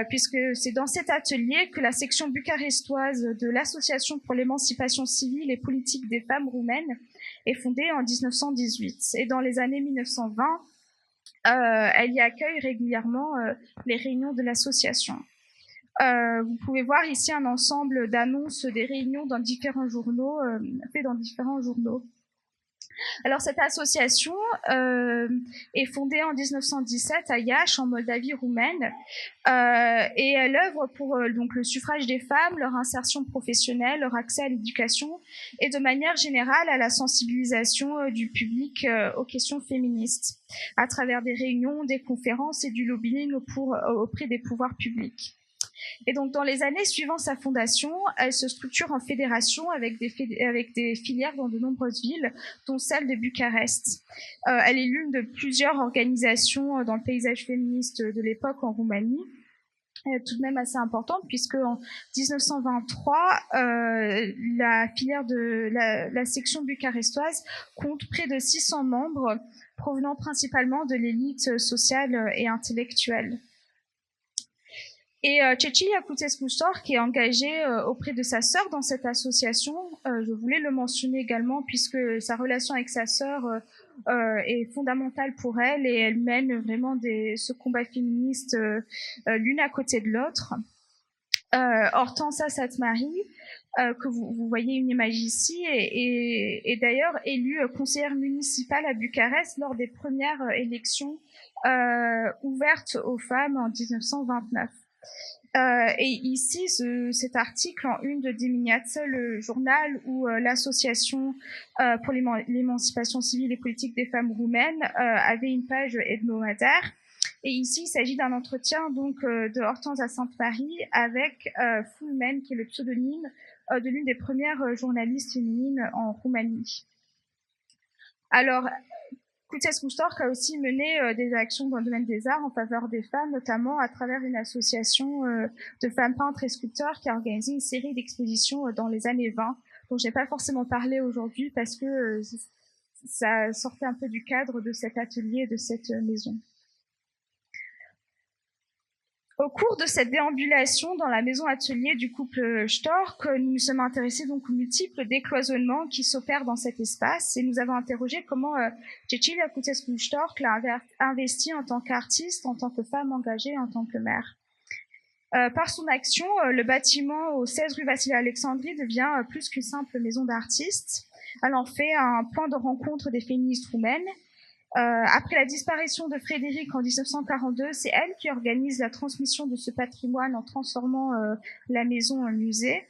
puisque c'est dans cet atelier que la section bucarestoise de l'Association pour l'émancipation civile et politique des femmes roumaines est fondée en 1918. Et dans les années 1920, elle y accueille régulièrement les réunions de l'association. Vous pouvez voir ici un ensemble d'annonces des réunions dans différents journaux, faites dans différents journaux. Alors cette association est fondée en 1917 à Iași, en Moldavie roumaine, et elle œuvre pour donc le suffrage des femmes, leur insertion professionnelle, leur accès à l'éducation et de manière générale à la sensibilisation du public aux questions féministes, à travers des réunions, des conférences et du lobbying auprès des pouvoirs publics. Et donc, dans les années suivant sa fondation, elle se structure en fédération avec des filières dans de nombreuses villes, dont celle de Bucarest. Elle est l'une de plusieurs organisations dans le paysage féministe de l'époque en Roumanie, tout de même assez importante, puisque en 1923, la filière de la section bucarestoise compte près de 600 membres, provenant principalement de l'élite sociale et intellectuelle. Et Cecilia Kutesa-Mouchorg, qui est engagée auprès de sa sœur dans cette association, je voulais le mentionner également puisque sa relation avec sa sœur est fondamentale pour elle et elle mène vraiment ce combat féministe l'une à côté de l'autre. Hortensa Satmari, que vous voyez une image ici, est d'ailleurs élue conseillère municipale à Bucarest lors des premières élections ouvertes aux femmes en 1929. Et ici, cet article en une de Dimineață, le journal où l'association pour l'émancipation civile et politique des femmes roumaines avait une page hebdomadaire. Et ici, il s'agit d'un entretien donc de Hortensa Satmari avec Fulmen, qui est le pseudonyme de l'une des premières journalistes féminines en Roumanie. Alors, Kutesa-Mouchorg a aussi mené des actions dans le domaine des arts en faveur des femmes, notamment à travers une association de femmes peintres et sculpteurs qui a organisé une série d'expositions dans les années 20, dont je n'ai pas forcément parlé aujourd'hui parce que ça sortait un peu du cadre de cet atelier, de cette maison. Au cours de cette déambulation dans la maison-atelier du couple Stork, nous nous sommes intéressés donc aux multiples décloisonnements qui s'opèrent dans cet espace et nous avons interrogé comment Cecilia Kutesa-Mouchorg l'a investi en tant qu'artiste, en tant que femme engagée, en tant que mère. Par son action, le bâtiment au 16 rue Vassili-Alexandrie devient plus qu'une simple maison d'artistes. Elle en fait un point de rencontre des féministes roumaines. Après la disparition de Frédéric en 1942, c'est elle qui organise la transmission de ce patrimoine en transformant la maison en musée.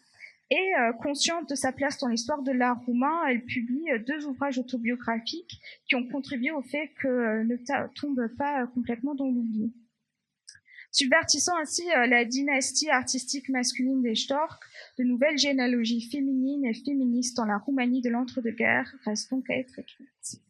Et consciente de sa place dans l'histoire de l'art roumain, elle publie 2 ouvrages autobiographiques qui ont contribué au fait que ne tombe pas complètement dans l'oubli. Subvertissant ainsi la dynastie artistique masculine des Stork, de nouvelles généalogies féminines et féministes dans la Roumanie de l'entre-deux-guerres restent donc à être écrites.